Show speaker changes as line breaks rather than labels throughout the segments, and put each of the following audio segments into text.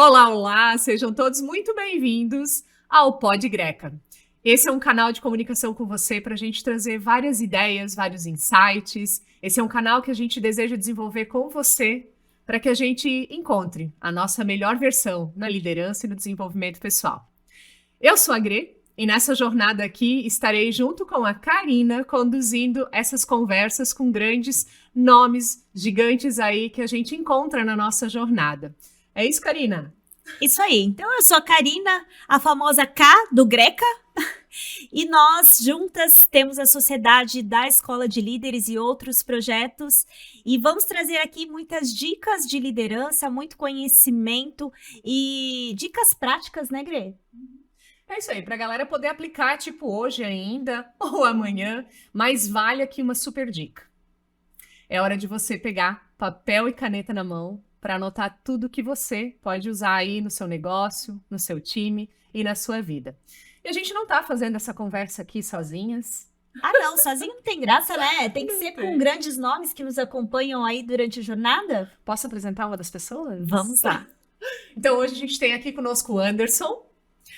Olá, olá, sejam todos muito bem-vindos ao Pod Greca. Esse é um canal de comunicação com você para a gente trazer várias ideias, vários insights. Esse é um canal que a gente deseja desenvolver com você para que a gente encontre a nossa melhor versão na liderança e no desenvolvimento pessoal. Eu sou a Gre e nessa jornada aqui estarei junto com a Karina conduzindo essas conversas com grandes nomes gigantes aí que a gente encontra na nossa jornada. É isso, Karina?
Isso aí. Então, eu sou a Karina, a famosa K do Greca, e nós juntas temos a Sociedade da Escola de Líderes e outros projetos, e vamos trazer aqui muitas dicas de liderança, muito conhecimento e dicas práticas, né, Gre?
É isso aí, para a galera poder aplicar, tipo, hoje ainda ou amanhã, mas vale aqui uma super dica. É hora de você pegar papel e caneta na mão para anotar tudo que você pode usar aí no seu negócio, no seu time e na sua vida. E a gente não tá fazendo essa conversa aqui sozinhas.
Ah, não, sozinho não tem graça, né? Tem que ser com grandes nomes que nos acompanham aí durante a jornada.
Posso apresentar uma das pessoas?
Vamos lá.
Então, hoje a gente tem aqui conosco o Anderson,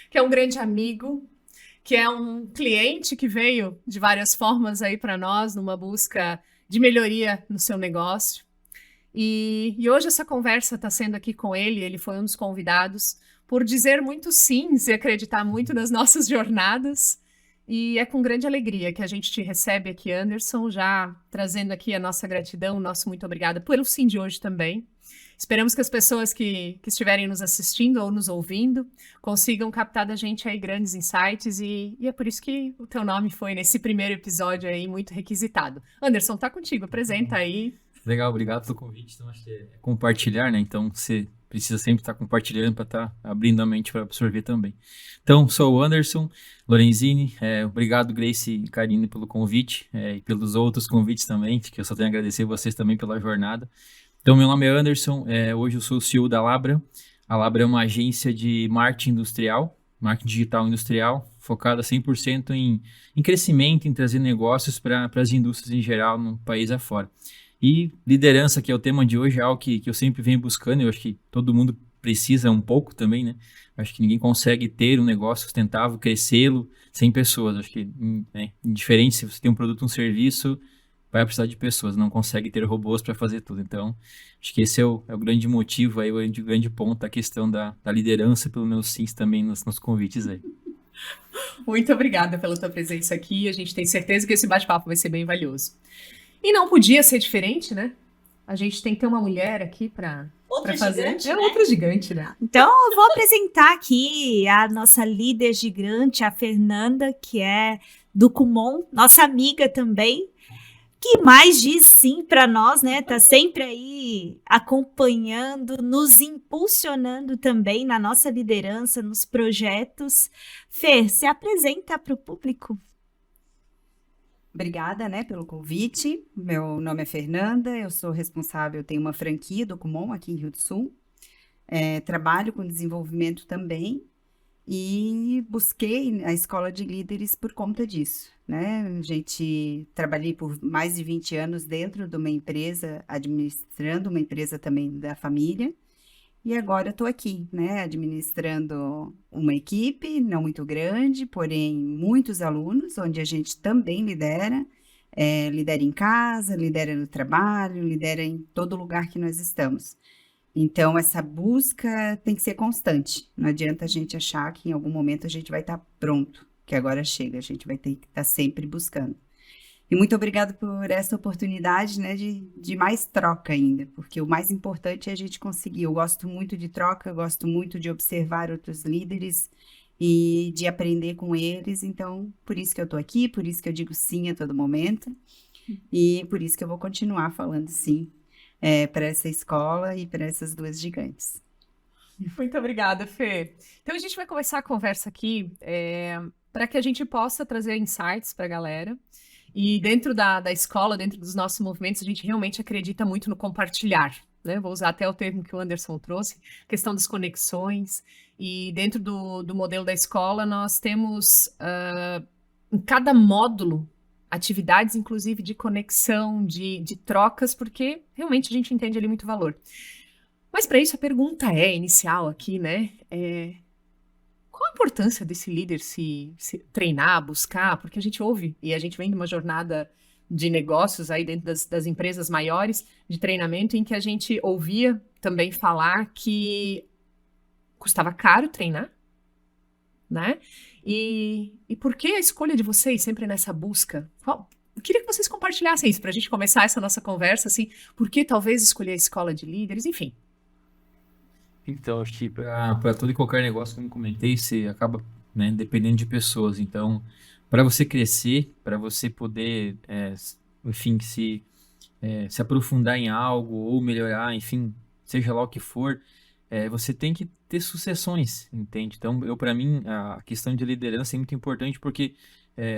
que é um grande amigo, que é um cliente que veio de várias formas aí para nós, numa busca de melhoria no seu negócio. E hoje essa conversa está sendo aqui com ele foi um dos convidados, por dizer muito sims e acreditar muito nas nossas jornadas. E é com grande alegria que a gente te recebe aqui, Anderson, já trazendo aqui a nossa gratidão, o nosso muito obrigada pelo sim de hoje também. Esperamos que as pessoas que estiverem nos assistindo ou nos ouvindo consigam captar da gente aí grandes insights e é por isso que o teu nome foi nesse primeiro episódio aí muito requisitado. Anderson, tá contigo, apresenta aí.
Legal, obrigado pelo convite. Então, acho que é compartilhar, né? Então, você precisa sempre estar compartilhando para estar abrindo a mente para absorver também. Então, sou o Anderson Lorenzini. Obrigado, Grace e Karine, pelo convite e pelos outros convites também, que eu só tenho a agradecer vocês também pela jornada. Então, meu nome é Anderson, hoje eu sou o CEO da Labra. A Labra é uma agência de marketing industrial, marketing digital industrial, focada 100% em crescimento, em trazer negócios para as indústrias em geral, no país afora. E liderança, que é o tema de hoje, é algo que eu sempre venho buscando, eu acho que todo mundo precisa um pouco também, né? Acho que ninguém consegue ter um negócio sustentável, crescê-lo sem pessoas. Acho que indiferente se você tem um produto ou um serviço, vai precisar de pessoas, não consegue ter robôs para fazer tudo. Então, acho que esse é o grande motivo, aí, o grande ponto, a questão da liderança, pelo menos sims também nos convites aí.
Muito obrigada pela tua presença aqui, a gente tem certeza que esse bate-papo vai ser bem valioso. E não podia ser diferente, né? A gente tem que ter uma mulher aqui para fazer.
Gigante,
é
né?
outra gigante, né?
Então, eu vou apresentar aqui a nossa líder gigante, a Fernanda, que é do Kumon, nossa amiga também, que mais diz sim para nós, né? Tá sempre aí acompanhando, nos impulsionando também na nossa liderança, nos projetos. Fê, se apresenta para o público.
Obrigada, né, pelo convite. Meu nome é Fernanda, eu sou responsável, tenho uma franquia do Kumon aqui em Rio do Sul. Trabalho com desenvolvimento também e busquei a escola de líderes por conta disso, né? Trabalhei por mais de 20 anos dentro de uma empresa, administrando uma empresa também da família. E agora eu estou aqui, né, administrando uma equipe não muito grande, porém muitos alunos, onde a gente também lidera em casa, lidera no trabalho, lidera em todo lugar que nós estamos. Então, essa busca tem que ser constante. Não adianta a gente achar que em algum momento a gente vai estar pronto, que agora chega, a gente vai ter que estar sempre buscando. E muito obrigada por essa oportunidade, né, de mais troca ainda, porque o mais importante é a gente conseguir. Eu gosto muito de troca, eu gosto muito de observar outros líderes e de aprender com eles. Então, por isso que eu estou aqui, por isso que eu digo sim a todo momento e por isso que eu vou continuar falando sim para essa escola e para essas duas gigantes.
Muito obrigada, Fê. Então a gente vai começar a conversa aqui para que a gente possa trazer insights para a galera. E dentro da escola, dentro dos nossos movimentos, a gente realmente acredita muito no compartilhar, né? Vou usar até o termo que o Anderson trouxe, questão das conexões. E dentro do modelo da escola, nós temos em cada módulo atividades, inclusive, de conexão, de trocas, porque realmente a gente entende ali muito valor. Mas para isso a pergunta inicial aqui, né? Qual a importância desse líder se treinar, buscar? Porque a gente ouve e a gente vem de uma jornada de negócios aí dentro das empresas maiores de treinamento em que a gente ouvia também falar que custava caro treinar, né? E por que a escolha de vocês sempre nessa busca? Eu queria que vocês compartilhassem isso para a gente começar essa nossa conversa, assim, por que talvez escolher a escola de líderes, enfim.
Então, acho que para todo e qualquer negócio, como comentei, você acaba, né, dependendo de pessoas. Então, para você crescer, para você poder, enfim, se aprofundar em algo ou melhorar, enfim, seja lá o que for, você tem que ter sucessões, entende? Então, para mim, a questão de liderança é muito importante porque,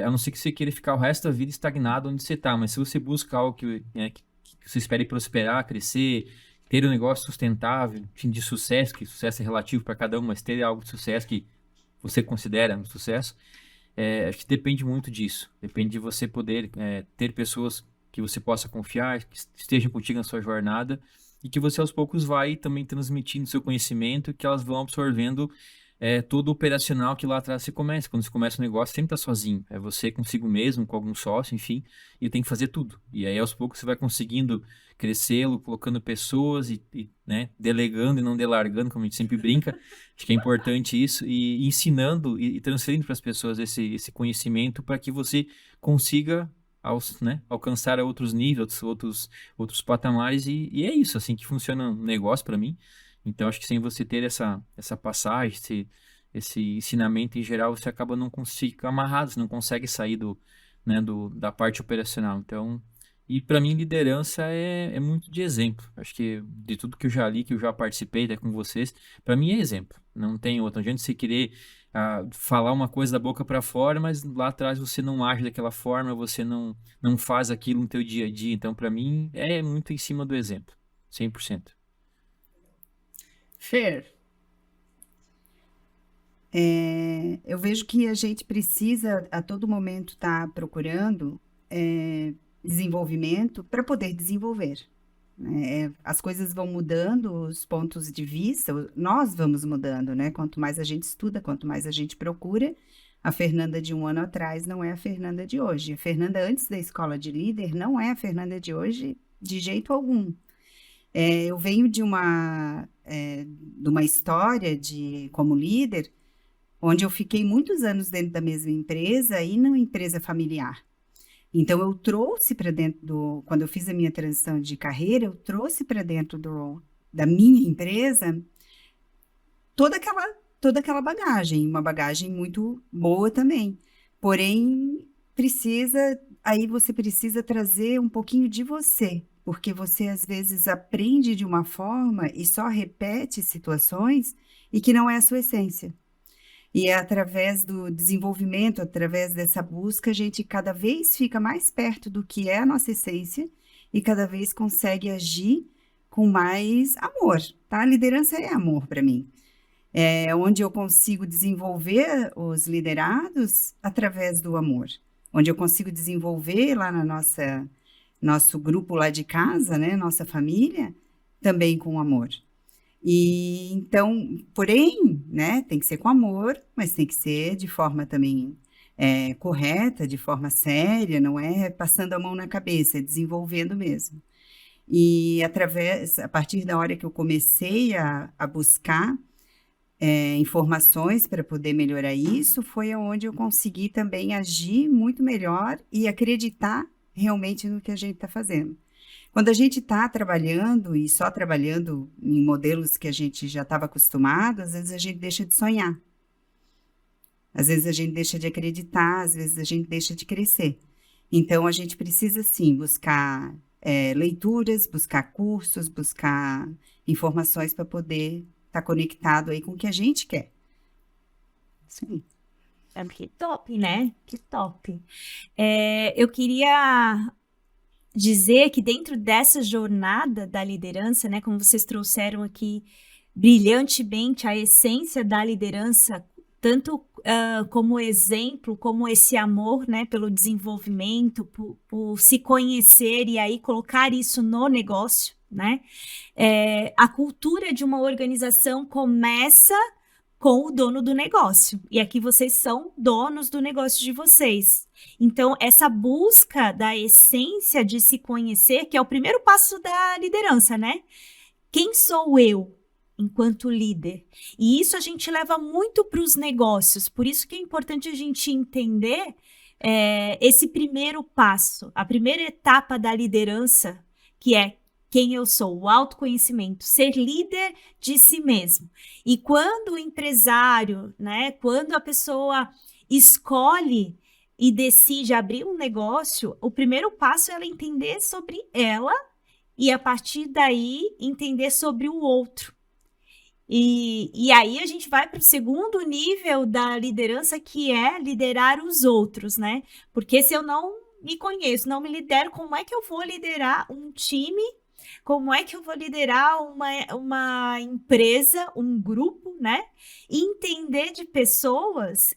a não ser que você queira ficar o resto da vida estagnado onde você está, mas se você busca algo que você espere prosperar, crescer, ter um negócio sustentável, enfim, de sucesso, que sucesso é relativo para cada um, mas ter algo de sucesso que você considera um sucesso, acho que depende muito disso. Depende de você poder ter pessoas que você possa confiar, que estejam contigo na sua jornada e que você aos poucos vai também transmitindo seu conhecimento, que elas vão absorvendo todo o operacional que lá atrás você começa. Quando você começa um negócio, sempre está sozinho. É você consigo mesmo, com algum sócio, enfim, e tem que fazer tudo. E aí aos poucos você vai conseguindo crescê-lo, colocando pessoas né, delegando e não delargando, como a gente sempre brinca. Acho que é importante isso, e ensinando e transferindo para as pessoas esse conhecimento para que você consiga né, alcançar outros níveis, outros patamares, e é isso assim que funciona um negócio para mim. Então, acho que sem você ter essa passagem, esse ensinamento em geral, você acaba não fica amarrado, você não consegue sair né, da parte operacional. Então, e para mim, liderança é muito de exemplo. Acho que de tudo que eu já li, que eu já participei até com vocês, para mim é exemplo. Não tem outra. Não adianta você querer falar uma coisa da boca para fora, mas lá atrás você não age daquela forma, você não faz aquilo no teu dia a dia. Então, para mim, é muito em cima do exemplo, 100%.
Fer,
Eu vejo que a gente precisa a todo momento estar procurando desenvolvimento para poder desenvolver. As coisas vão mudando, os pontos de vista, nós vamos mudando, né? Quanto mais a gente estuda, quanto mais a gente procura. A Fernanda de um ano atrás não é a Fernanda de hoje. A Fernanda antes da escola de líder não é a Fernanda de hoje de jeito algum. Eu venho de uma história como líder, onde eu fiquei muitos anos dentro da mesma empresa e numa empresa familiar. Então, eu trouxe para dentro quando eu fiz a minha transição de carreira, eu trouxe para dentro da minha empresa toda aquela bagagem, uma bagagem muito boa também. Porém, aí você precisa trazer um pouquinho de você, porque você às vezes aprende de uma forma e só repete situações e que não é a sua essência. E é através do desenvolvimento, através dessa busca, a gente cada vez fica mais perto do que é a nossa essência e cada vez consegue agir com mais amor, tá? A liderança é amor para mim. É onde eu consigo desenvolver os liderados através do amor. Onde eu consigo desenvolver lá nosso grupo lá de casa, né? Nossa família, também com amor. E então, porém, né, tem que ser com amor, mas tem que ser de forma também correta, de forma séria, não é passando a mão na cabeça, é desenvolvendo mesmo. E a partir da hora que eu comecei a buscar informações para poder melhorar isso, foi onde eu consegui também agir muito melhor e acreditar realmente no que a gente está fazendo. Quando a gente está trabalhando e só trabalhando em modelos que a gente já estava acostumado, às vezes a gente deixa de sonhar. Às vezes a gente deixa de acreditar, às vezes a gente deixa de crescer. Então, a gente precisa, sim, buscar leituras, buscar cursos, buscar informações para poder estar conectado aí com o que a gente quer. Sim.
Que top, né? Que top. Eu queria dizer que dentro dessa jornada da liderança, né, como vocês trouxeram aqui brilhantemente a essência da liderança, tanto como exemplo, como esse amor, né, pelo desenvolvimento, por se conhecer e aí colocar isso no negócio, né? A cultura de uma organização começa com o dono do negócio. E aqui vocês são donos do negócio de vocês. Então, essa busca da essência de se conhecer, que é o primeiro passo da liderança, né? Quem sou eu enquanto líder? E isso a gente leva muito para os negócios. Por isso que é importante a gente entender esse primeiro passo, a primeira etapa da liderança, que é quem eu sou, o autoconhecimento, ser líder de si mesmo. E quando o empresário, né, quando a pessoa escolhe e decide abrir um negócio, o primeiro passo é ela entender sobre ela e, a partir daí, entender sobre o outro. E aí a gente vai para o segundo nível da liderança, que é liderar os outros, né? Porque se eu não me conheço, não me lidero, como é que eu vou liderar um time? Como é que eu vou liderar uma empresa, um grupo, né? Entender de pessoas,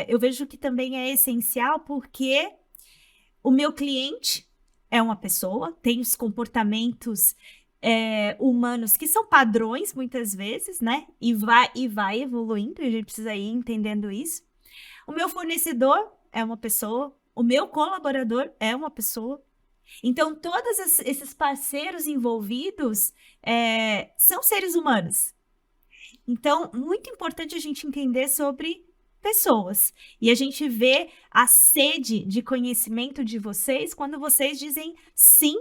eu vejo que também é essencial, porque o meu cliente é uma pessoa, tem os comportamentos humanos que são padrões, muitas vezes, né? E vai evoluindo, e a gente precisa ir entendendo isso. O meu fornecedor é uma pessoa, o meu colaborador é uma pessoa. Então, todos esses parceiros envolvidos são seres humanos. Então, muito importante a gente entender sobre pessoas. E a gente vê a sede de conhecimento de vocês quando vocês dizem sim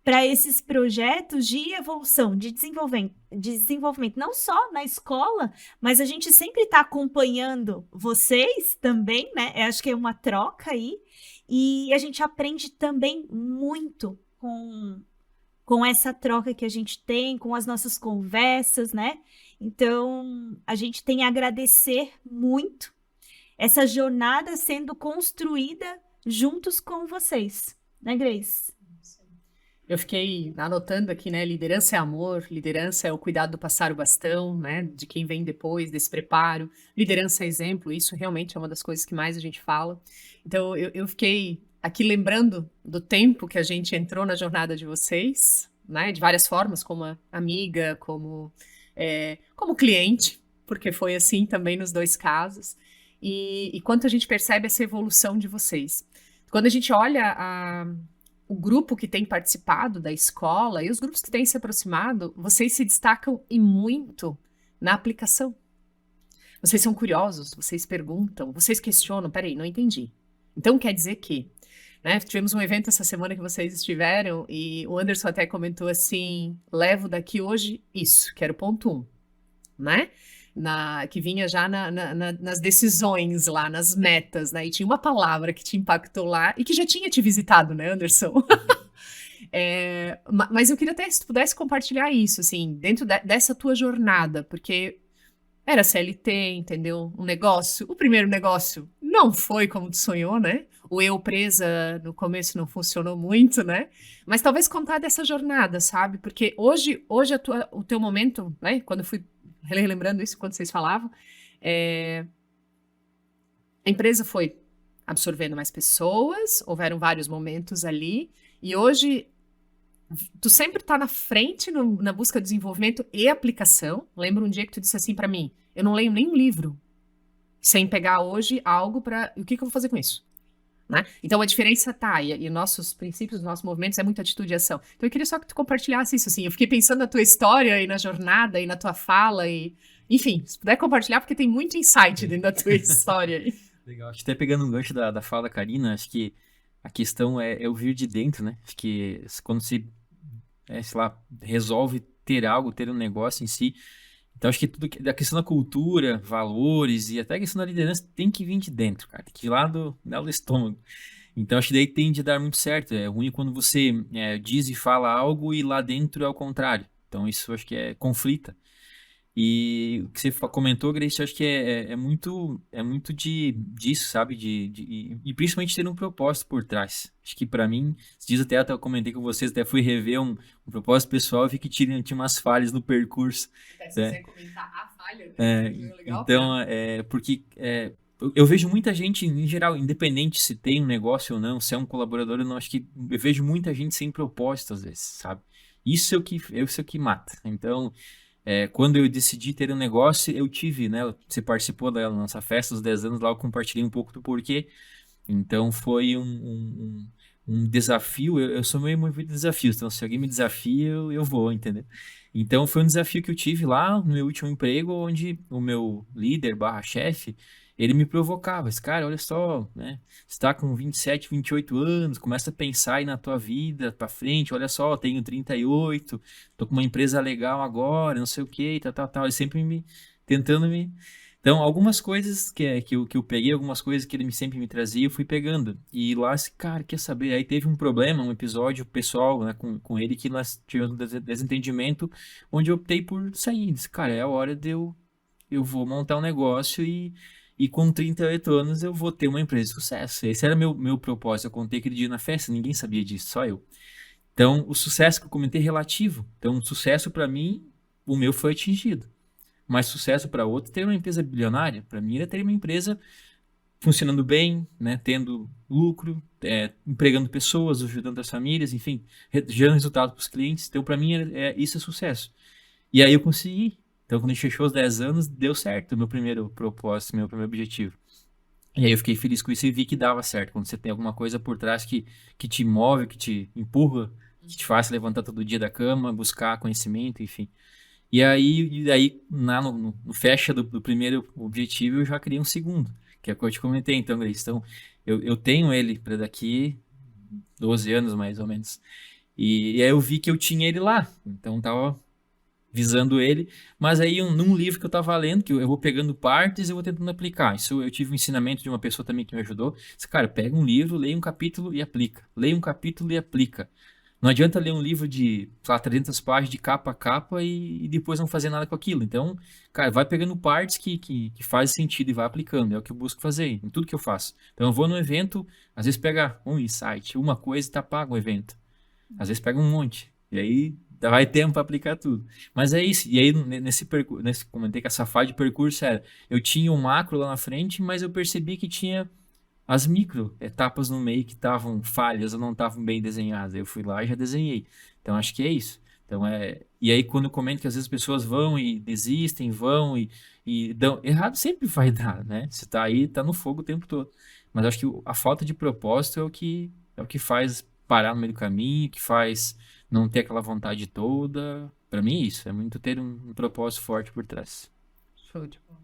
para esses projetos de evolução, de desenvolvimento, não só na escola, mas a gente sempre está acompanhando vocês também, né? Eu acho que é uma troca aí, e a gente aprende também muito com essa troca que a gente tem, com as nossas conversas, né? Então, a gente tem a agradecer muito essa jornada sendo construída juntos com vocês, né, Grace?
Eu fiquei anotando aqui, né? Liderança é amor, liderança é o cuidado do passar o bastão, né? De quem vem depois, desse preparo. Liderança é exemplo, isso realmente é uma das coisas que mais a gente fala. Então, eu fiquei aqui lembrando do tempo que a gente entrou na jornada de vocês, né? De várias formas, como amiga, como cliente, porque foi assim também nos dois casos. E quanto a gente percebe essa evolução de vocês. Quando a gente olha o grupo que tem participado da escola e os grupos que têm se aproximado, vocês se destacam e muito na aplicação. Vocês são curiosos, vocês perguntam, vocês questionam. Peraí, não entendi. Então quer dizer que, né? Tivemos um evento essa semana que vocês estiveram e o Anderson até comentou assim: levo daqui hoje isso, que era o ponto 1, né? Que vinha já nas decisões lá, nas metas, né? E tinha uma palavra que te impactou lá e que já tinha te visitado, né, Anderson? Mas eu queria até se tu pudesse compartilhar isso, assim, dentro dessa tua jornada, porque era CLT, entendeu? Um negócio, o primeiro negócio não foi como tu sonhou, né? O eu presa no começo não funcionou muito, né? Mas talvez contar dessa jornada, sabe? Porque hoje o teu momento, né? Quando eu fui relembrando isso quando vocês falavam, a empresa foi absorvendo mais pessoas, houveram vários momentos ali, e hoje tu sempre tá na frente na busca de desenvolvimento e aplicação. Lembro um dia que tu disse assim para mim: eu não leio nenhum livro sem pegar hoje algo para o que eu vou fazer com isso, né? Então a diferença tá, e nossos princípios, nossos movimentos é muita atitude e ação. Então eu queria só que tu compartilhasse isso, assim. Eu fiquei pensando na tua história e na jornada e na tua fala e, enfim, se puder compartilhar, porque tem muito insight dentro da tua história aí.
Legal, acho que até pegando um gancho da fala da Karina, acho que a questão é o vir de dentro, né? Acho que quando se, sei lá, resolve ter algo, ter um negócio em si, então acho que tudo da questão da cultura, valores e até a questão da liderança tem que vir de dentro, cara, tem que ir lá do estômago. Então acho que daí tende a dar muito certo. É ruim quando você diz e fala algo e lá dentro é o contrário. Então isso acho que conflita. E o que você comentou, Grace, eu acho que é muito disso, sabe? E principalmente ter um propósito por trás. Acho que pra mim, esses dias até eu comentei com vocês, até fui rever um propósito pessoal e vi que tinha umas falhas no percurso.
Se você comentar a falha, né? Legal,
então, porque eu vejo muita gente, em geral, independente se tem um negócio ou não, se é um colaborador ou não, acho que eu vejo muita gente sem propósito às vezes, sabe? Isso é o que mata. Então, quando eu decidi ter um negócio, eu tive, né? Você participou da nossa festa dos 10 anos lá, eu compartilhei um pouco do porquê. Então foi um desafio. Eu sou meio movido de desafios, então se alguém me desafia, eu vou, entendeu? Então foi um desafio que eu tive lá no meu último emprego, onde o meu líder barra chefe, ele me provocava. Esse cara, olha só, né? Você tá com 27, 28 anos, começa a pensar aí na tua vida pra frente. Olha só, eu tenho 38, tô com uma empresa legal agora, não sei o quê, tal, tal, tal. Ele sempre tentando me. Então, algumas coisas que eu peguei, algumas coisas que ele sempre me trazia, eu fui pegando. E lá, esse cara, quer saber? Aí teve um problema, um episódio pessoal, né, com ele, que nós tivemos um desentendimento, onde eu optei por sair. Disse, cara, é a hora eu vou montar um negócio e com 38 anos eu vou ter uma empresa de sucesso. Esse era meu propósito. Eu contei aquele dia na festa, ninguém sabia disso, só eu. Então, o sucesso que eu comentei é relativo. Então, o sucesso para mim, o meu foi atingido. Mas sucesso para outro, ter uma empresa bilionária, para mim, era ter uma empresa funcionando bem, né, tendo lucro, empregando pessoas, ajudando as famílias, enfim, gerando resultado para os clientes. Então, para mim, isso é sucesso. E aí eu consegui. Então, quando a gente fechou os 10 anos, deu certo o meu primeiro propósito, meu primeiro objetivo. E aí eu fiquei feliz com isso e vi que dava certo. Quando você tem alguma coisa por trás que te move, que te empurra, que te faz levantar todo dia da cama, buscar conhecimento, enfim. E aí no fecha do primeiro objetivo, eu já criei um segundo, que é o que eu te comentei, então, Grace. Então, eu tenho ele para daqui 12 anos, mais ou menos. E aí eu vi que eu tinha ele lá, então tava visando ele, mas aí num livro que eu tava lendo, que eu vou pegando partes e vou tentando aplicar. Isso eu tive um ensinamento de uma pessoa também que me ajudou. Disse, cara, pega um livro, leia um capítulo e aplica. Leia um capítulo e aplica. Não adianta ler um livro de, sei lá, 300 páginas de capa a capa e depois não fazer nada com aquilo. Então, cara, vai pegando partes que fazem sentido e vai aplicando. É o que eu busco fazer em tudo que eu faço. Então, eu vou no evento, às vezes pega um insight, uma coisa e tá pago o evento. Às vezes pega um monte. E aí vai tempo para aplicar tudo. Mas é isso. E aí, nesse percurso, comentei que essa fase de percurso era, eu tinha um macro lá na frente, mas eu percebi que tinha as micro etapas no meio que estavam falhas ou não estavam bem desenhadas. Eu fui lá e já desenhei. Então acho que é isso. Então e aí quando eu comento que às vezes as pessoas vão e desistem, vão e dão errado, sempre vai dar, né? Você tá aí, tá no fogo o tempo todo. Mas acho que a falta de propósito é o que faz parar no meio do caminho, que faz não ter aquela vontade toda. Para mim é isso, é muito ter um propósito forte por trás.
Show de bola.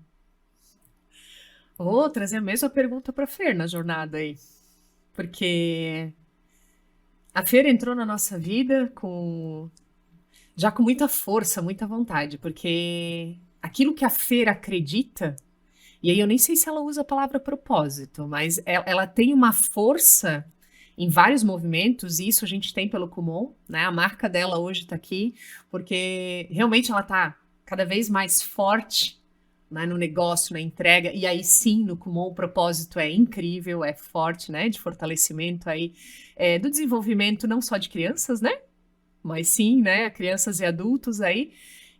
Vou trazer a mesma pergunta para Fer na jornada aí. Porque a Fer entrou na nossa vida já com muita força, muita vontade, porque aquilo que a Fer acredita, e aí eu nem sei se ela usa a palavra propósito, mas ela tem uma força em vários movimentos, e isso a gente tem pelo Kumon, né? A marca dela hoje está aqui, porque realmente ela está cada vez mais forte, né, no negócio, na entrega, e aí sim, no Kumon o propósito é incrível, é forte, né, de fortalecimento aí, do desenvolvimento não só de crianças, né, mas sim, né, crianças e adultos aí.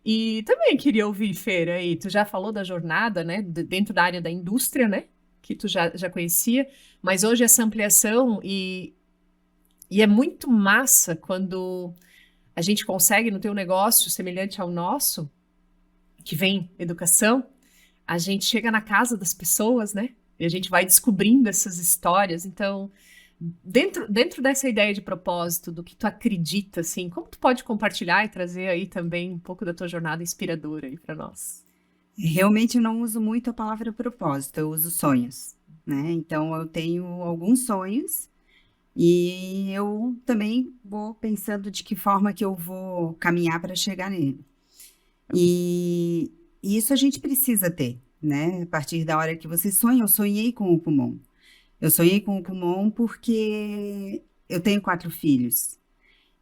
E também queria ouvir, Fer, aí, tu já falou da jornada, né, dentro da área da indústria, né, que tu já conhecia, mas hoje essa ampliação e é muito massa quando a gente consegue no teu negócio semelhante ao nosso, que vem educação, a gente chega na casa das pessoas, né? E a gente vai descobrindo essas histórias. Então, dentro dessa ideia de propósito, do que tu acredita, assim, como tu pode compartilhar e trazer aí também um pouco da tua jornada inspiradora aí para nós?
Realmente eu não uso muito a palavra propósito, eu uso sonhos, né? Então eu tenho alguns sonhos e eu também vou pensando de que forma que eu vou caminhar para chegar nele. E isso a gente precisa ter, né? A partir da hora que você sonha, eu sonhei com o Kumon. Eu sonhei com o Kumon porque eu tenho 4 filhos.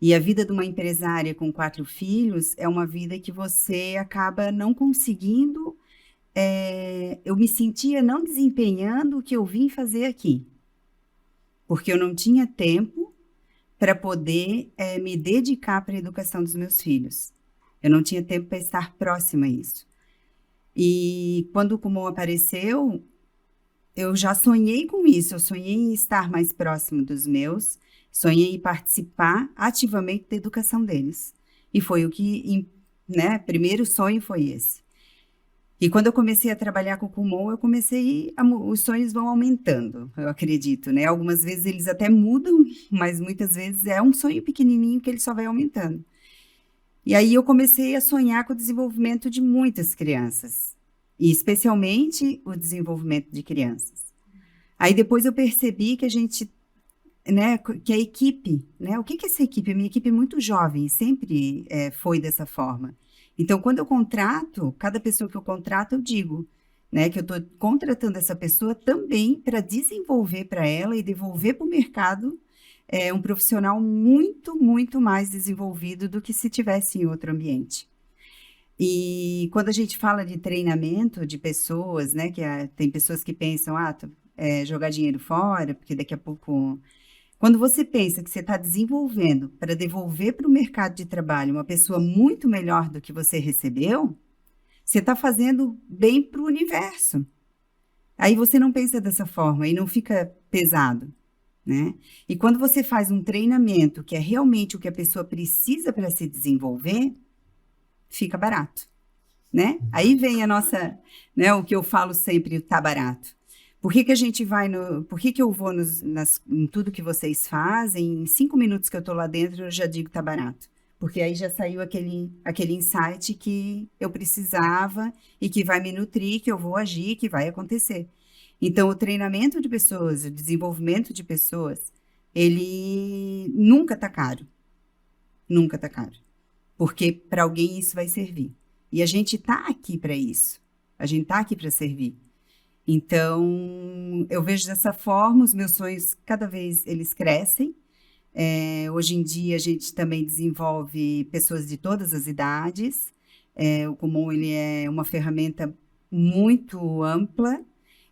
E a vida de uma empresária com 4 filhos é uma vida que você acaba não conseguindo. Eu me sentia não desempenhando o que eu vim fazer aqui. Porque eu não tinha tempo para poder me dedicar para a educação dos meus filhos. Eu não tinha tempo para estar próxima a isso. E quando o Kumon apareceu, eu já sonhei com isso. Eu sonhei em estar mais próximo dos meus, sonhei em participar ativamente da educação deles. E foi o que, né, primeiro sonho foi esse. E quando eu comecei a trabalhar com o Kumon, os sonhos vão aumentando, eu acredito, né? Algumas vezes eles até mudam, mas muitas vezes é um sonho pequenininho que ele só vai aumentando. E aí eu comecei a sonhar com o desenvolvimento de muitas crianças, e especialmente o desenvolvimento de crianças. Aí depois eu percebi que a gente, né, que a equipe, né? O que é essa equipe? A minha equipe é muito jovem, sempre foi dessa forma. Então, quando eu contrato, cada pessoa que eu contrato, eu digo, né, que eu estou contratando essa pessoa também para desenvolver para ela e devolver para o mercado um profissional muito, muito mais desenvolvido do que se tivesse em outro ambiente. E quando a gente fala de treinamento de pessoas, né, tem pessoas que pensam, jogar dinheiro fora, porque daqui a pouco... Quando você pensa que você está desenvolvendo para devolver para o mercado de trabalho uma pessoa muito melhor do que você recebeu, você está fazendo bem para o universo. Aí você não pensa dessa forma e não fica pesado, né? E quando você faz um treinamento que é realmente o que a pessoa precisa para se desenvolver, fica barato, né? Aí vem a nossa, né, o que eu falo sempre, tá barato. Por que a gente vai por que eu vou em tudo que vocês fazem? Em 5 minutos que eu estou lá dentro, eu já digo tá barato. Porque aí já saiu aquele insight que eu precisava e que vai me nutrir, que eu vou agir, que vai acontecer. Então, o treinamento de pessoas, o desenvolvimento de pessoas, ele nunca tá caro. Nunca tá caro. Porque para alguém isso vai servir. E a gente tá aqui para isso. A gente tá aqui para servir. Então, eu vejo dessa forma, os meus sonhos, cada vez eles crescem. Hoje em dia, a gente também desenvolve pessoas de todas as idades. O Kumon, ele é uma ferramenta muito ampla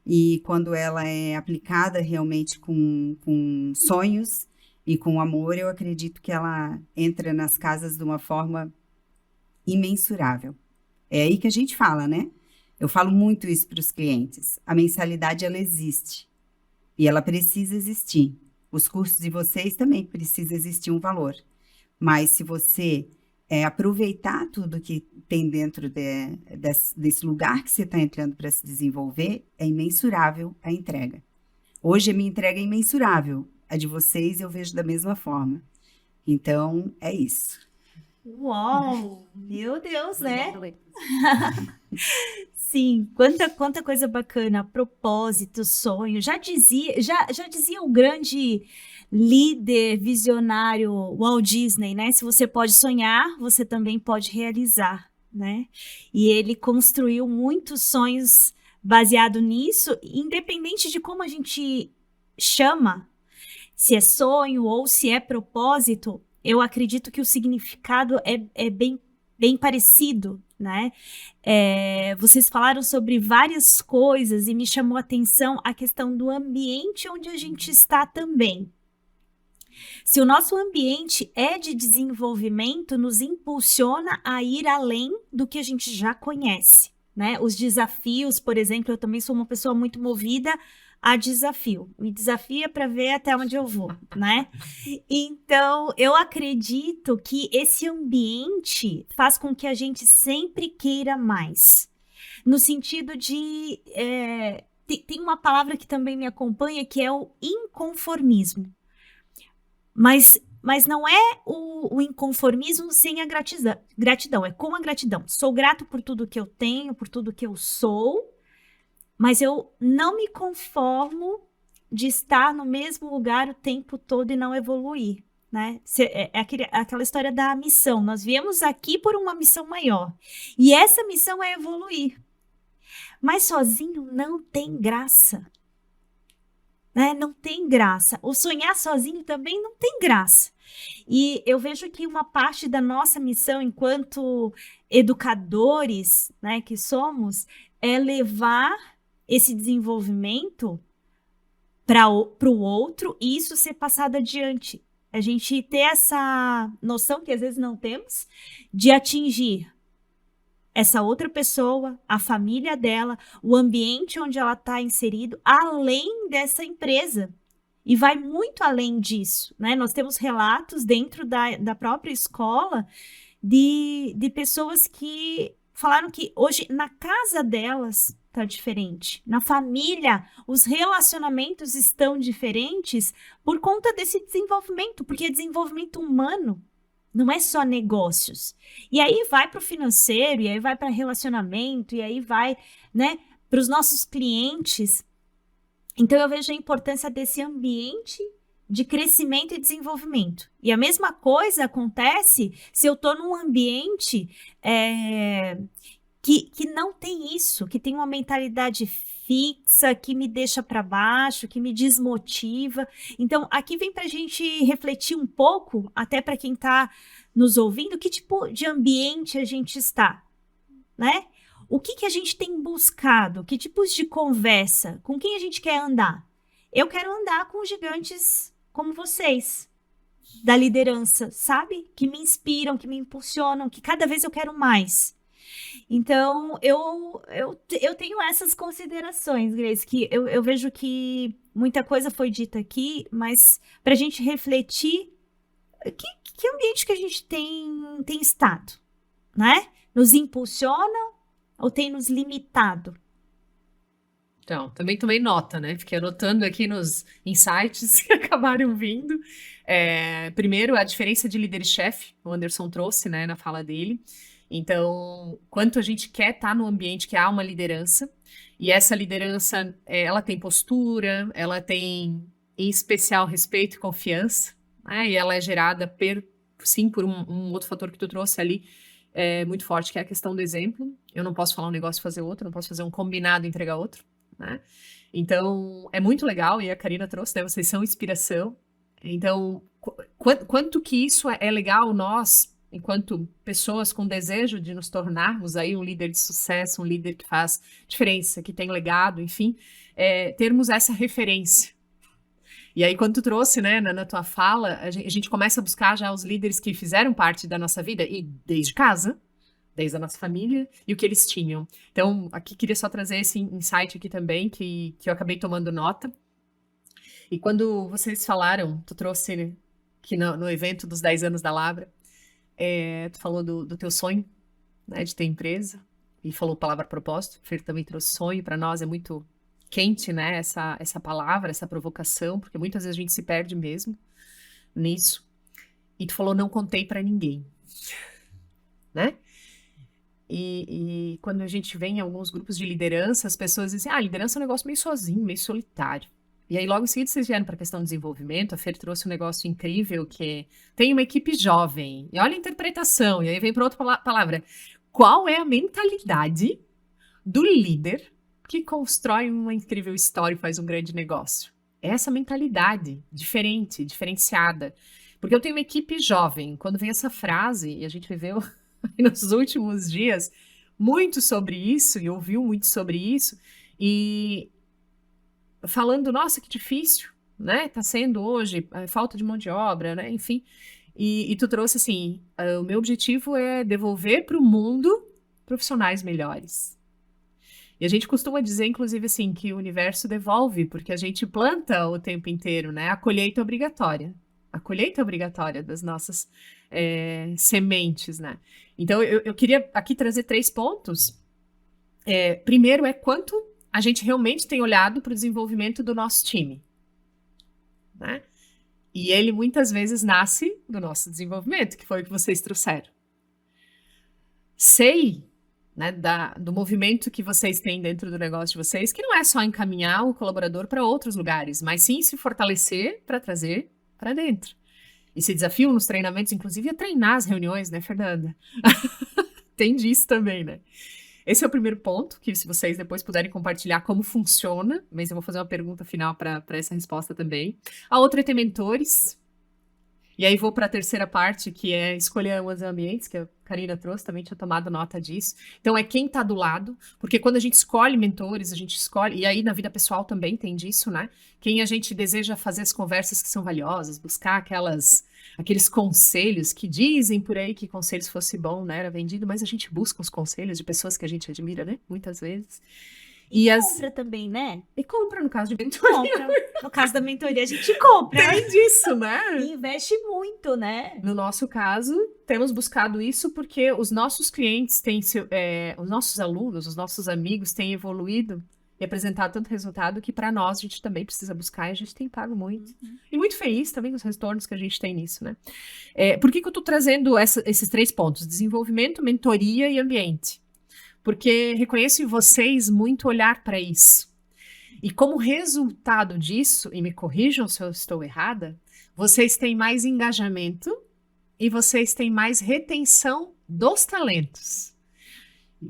e quando ela é aplicada realmente com sonhos e com amor, eu acredito que ela entra nas casas de uma forma imensurável. É aí que a gente fala, né? Eu falo muito isso para os clientes. A mensalidade, ela existe. E ela precisa existir. Os cursos de vocês também precisa existir um valor. Mas se você aproveitar tudo que tem dentro desse lugar que você está entrando para se desenvolver, é imensurável a entrega. Hoje a minha entrega é imensurável. A de vocês eu vejo da mesma forma. Então, é isso.
Uau! Meu Deus, né? Sim, quanta coisa bacana, propósito, sonho. Já dizia o grande líder visionário Walt Disney, né? Se você pode sonhar, você também pode realizar, né? E ele construiu muitos sonhos baseado nisso, independente de como a gente chama, se é sonho ou se é propósito, eu acredito que o significado é bem parecido, né? Vocês falaram sobre várias coisas e me chamou a atenção a questão do ambiente onde a gente está também. Se o nosso ambiente é de desenvolvimento, nos impulsiona a ir além do que a gente já conhece, né? Os desafios, por exemplo, eu também sou uma pessoa muito movida a desafio. Me desafia para ver até onde eu vou, né? Então, eu acredito que esse ambiente faz com que a gente sempre queira mais. No sentido de... tem uma palavra que também me acompanha, que é o inconformismo. Mas não é o inconformismo sem a gratidão, é com a gratidão. Sou grato por tudo que eu tenho, por tudo que eu sou, mas eu não me conformo de estar no mesmo lugar o tempo todo e não evoluir, né? Aquela história da missão. Nós viemos aqui por uma missão maior. E essa missão é evoluir. Mas sozinho não tem graça. Né? Não tem graça. O sonhar sozinho também não tem graça. E eu vejo que uma parte da nossa missão enquanto educadores, né, que somos, é levar esse desenvolvimento para o outro e isso ser passado adiante. A gente ter essa noção, que às vezes não temos, de atingir essa outra pessoa, a família dela, o ambiente onde ela está inserido, além dessa empresa. E vai muito além disso, né? Nós temos relatos dentro da própria escola de pessoas que falaram que hoje na casa delas tá diferente. Na família, os relacionamentos estão diferentes por conta desse desenvolvimento, porque é desenvolvimento humano, não é só negócios. E aí vai para o financeiro, e aí vai para relacionamento, e aí vai, né, para os nossos clientes. Então eu vejo a importância desse ambiente de crescimento e desenvolvimento. E a mesma coisa acontece se eu estou num ambiente que não tem isso, que tem uma mentalidade fixa, que me deixa para baixo, que me desmotiva. Então, aqui vem para a gente refletir um pouco, até para quem está nos ouvindo, que tipo de ambiente a gente está, né? O que a gente tem buscado? Que tipos de conversa? Com quem a gente quer andar? Eu quero andar com gigantes como vocês, da liderança, sabe? Que me inspiram, que me impulsionam, que cada vez eu quero mais. Então, eu tenho essas considerações, Grace, que eu vejo que muita coisa foi dita aqui, mas para a gente refletir, que ambiente que a gente tem estado, né? Nos impulsiona ou tem nos limitado?
Então, também tomei nota, né? Fiquei anotando aqui nos insights que acabaram vindo. Primeiro, a diferença de líder e chefe, o Anderson trouxe, né, na fala dele. Então, quanto a gente quer estar no ambiente que há uma liderança, e essa liderança, ela tem postura, ela tem, em especial, respeito e confiança, né? E ela é gerada, sim, por um outro fator que tu trouxe ali, muito forte, que é a questão do exemplo. Eu não posso falar um negócio e fazer outro, não posso fazer um combinado e entregar outro, né? Então, é muito legal, e a Karina trouxe, né? Vocês são inspiração. Então, quanto que isso é legal, nós, enquanto pessoas com desejo de nos tornarmos aí um líder de sucesso, um líder que faz diferença, que tem legado, enfim, termos essa referência. E aí, quando tu trouxe, né, na tua fala, a gente começa a buscar já os líderes que fizeram parte da nossa vida, e desde casa, desde a nossa família, e o que eles tinham. Então, aqui queria só trazer esse insight aqui também, que eu acabei tomando nota. E quando vocês falaram, tu trouxe que no evento dos 10 anos da Labra, tu falou do teu sonho, né, de ter empresa, e falou a palavra propósito. O Fer também trouxe sonho, para nós é muito quente, né, essa palavra, essa provocação, porque muitas vezes a gente se perde mesmo nisso. E tu falou, não contei para ninguém, né? E quando a gente vem em alguns grupos de liderança, as pessoas dizem, liderança é um negócio meio sozinho, meio solitário. E aí, logo em seguida, vocês vieram para a questão do desenvolvimento. A Fer trouxe um negócio incrível, que tem uma equipe jovem. E olha a interpretação. E aí vem para outra palavra. Qual é a mentalidade do líder que constrói uma incrível história e faz um grande negócio? É essa mentalidade diferente, diferenciada. Porque eu tenho uma equipe jovem. Quando vem essa frase, e a gente viveu nos últimos dias muito sobre isso, e ouviu muito sobre isso, e falando, nossa, que difícil, né? Tá sendo hoje, falta de mão de obra, né? Enfim. E tu trouxe assim, o meu objetivo é devolver para o mundo profissionais melhores. E a gente costuma dizer, inclusive, assim, que o universo devolve, porque a gente planta o tempo inteiro, né? A colheita é obrigatória. A colheita é obrigatória das nossas sementes, né? Então, eu queria aqui trazer 3 pontos. Primeiro é quanto a gente realmente tem olhado para o desenvolvimento do nosso time, né? E ele muitas vezes nasce do nosso desenvolvimento, que foi o que vocês trouxeram. Sei, né, do movimento que vocês têm dentro do negócio de vocês, que não é só encaminhar o colaborador para outros lugares, mas sim se fortalecer para trazer para dentro. E se desafiam nos treinamentos, inclusive, a treinar as reuniões, né, Fernanda? Tem disso também, né? Esse é o primeiro ponto, que se vocês depois puderem compartilhar como funciona, mas eu vou fazer uma pergunta final para essa resposta também. A outra é ter mentores. E aí vou para a terceira parte, que é escolher os ambientes, que a Karina trouxe, também tinha tomado nota disso. Então é quem está do lado, porque quando a gente escolhe mentores, a gente escolhe, e aí na vida pessoal também tem disso, né? Quem a gente deseja fazer as conversas que são valiosas, buscar aqueles conselhos que dizem por aí que conselhos fosse bom, né? Era vendido, mas a gente busca os conselhos de pessoas que a gente admira, né? Muitas vezes. E
Compra também, né?
E compra, no caso de mentoria.
Compra. No caso da mentoria, a gente compra.
Tem disso, né?
E investe muito, né?
No nosso caso, temos buscado isso porque os nossos clientes têm, os nossos alunos, os nossos amigos têm evoluído e apresentado tanto resultado que para nós a gente também precisa buscar e a gente tem pago muito. E muito feliz também com os retornos que a gente tem nisso, né? Por que eu estou trazendo esses 3 pontos? Desenvolvimento, mentoria e ambiente. Porque reconheço em vocês muito olhar para isso. E como resultado disso, e me corrijam se eu estou errada, vocês têm mais engajamento e vocês têm mais retenção dos talentos.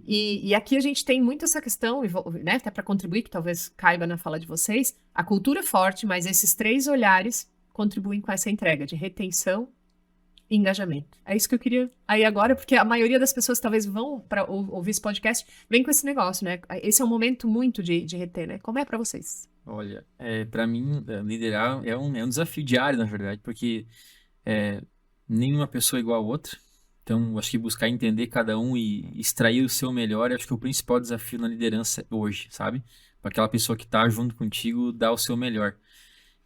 E aqui a gente tem muito essa questão, né, até para contribuir, que talvez caiba na fala de vocês, a cultura é forte, mas esses 3 olhares contribuem com essa entrega de retenção e engajamento. É isso que eu queria aí agora, porque a maioria das pessoas talvez vão para ouvir esse podcast, vem com esse negócio, né? Esse é um momento muito de reter, né? Como é para vocês?
Olha, para mim, liderar é um desafio diário, na verdade, porque nenhuma pessoa é igual a outra. Então, acho que buscar entender cada um e extrair o seu melhor, acho que é o principal desafio na liderança hoje, sabe? Para aquela pessoa que está junto contigo, dar o seu melhor.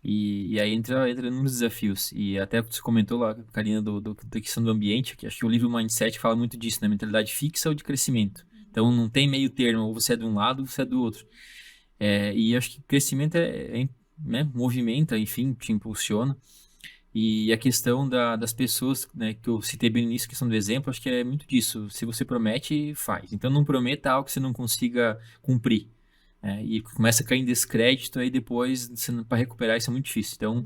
E aí entra nos desafios. E até você comentou lá, Karina, da questão do ambiente, que acho que o livro Mindset fala muito disso, né? Mentalidade fixa ou de crescimento. Então, não tem meio termo, ou você é de um lado, ou você é do outro. E acho que crescimento né, movimenta, enfim, te impulsiona. E a questão das pessoas, né, que eu citei bem no início, a questão do exemplo, acho que é muito disso. Se você promete, faz. Então não prometa algo que você não consiga cumprir. E começa a cair em descrédito, aí depois, para recuperar, isso é muito difícil. Então,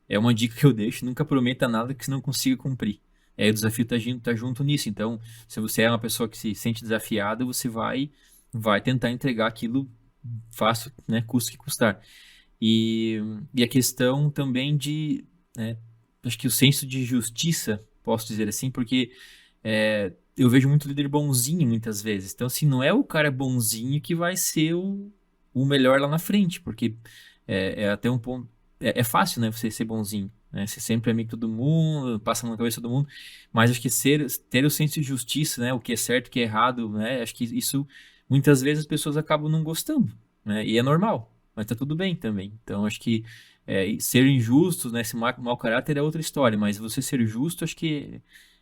é uma dica que eu deixo, nunca prometa nada que você não consiga cumprir. O desafio tá junto nisso. Então, se você é uma pessoa que se sente desafiada, você vai tentar entregar aquilo fácil, né, custe que custar. E a questão também né, acho que o senso de justiça, posso dizer assim, porque eu vejo muito líder bonzinho muitas vezes. Então, assim, não é o cara bonzinho que vai ser o melhor lá na frente, porque até um ponto. É fácil, né, você ser bonzinho, né? Ser sempre amigo de todo mundo, passa na cabeça de todo mundo, mas acho que ter o senso de justiça, né, o que é certo, o que é errado, né, acho que isso muitas vezes as pessoas acabam não gostando, né, e é normal, mas tá tudo bem também. Então, acho que ser injusto, né, esse mau caráter é outra história, mas você ser justo, acho que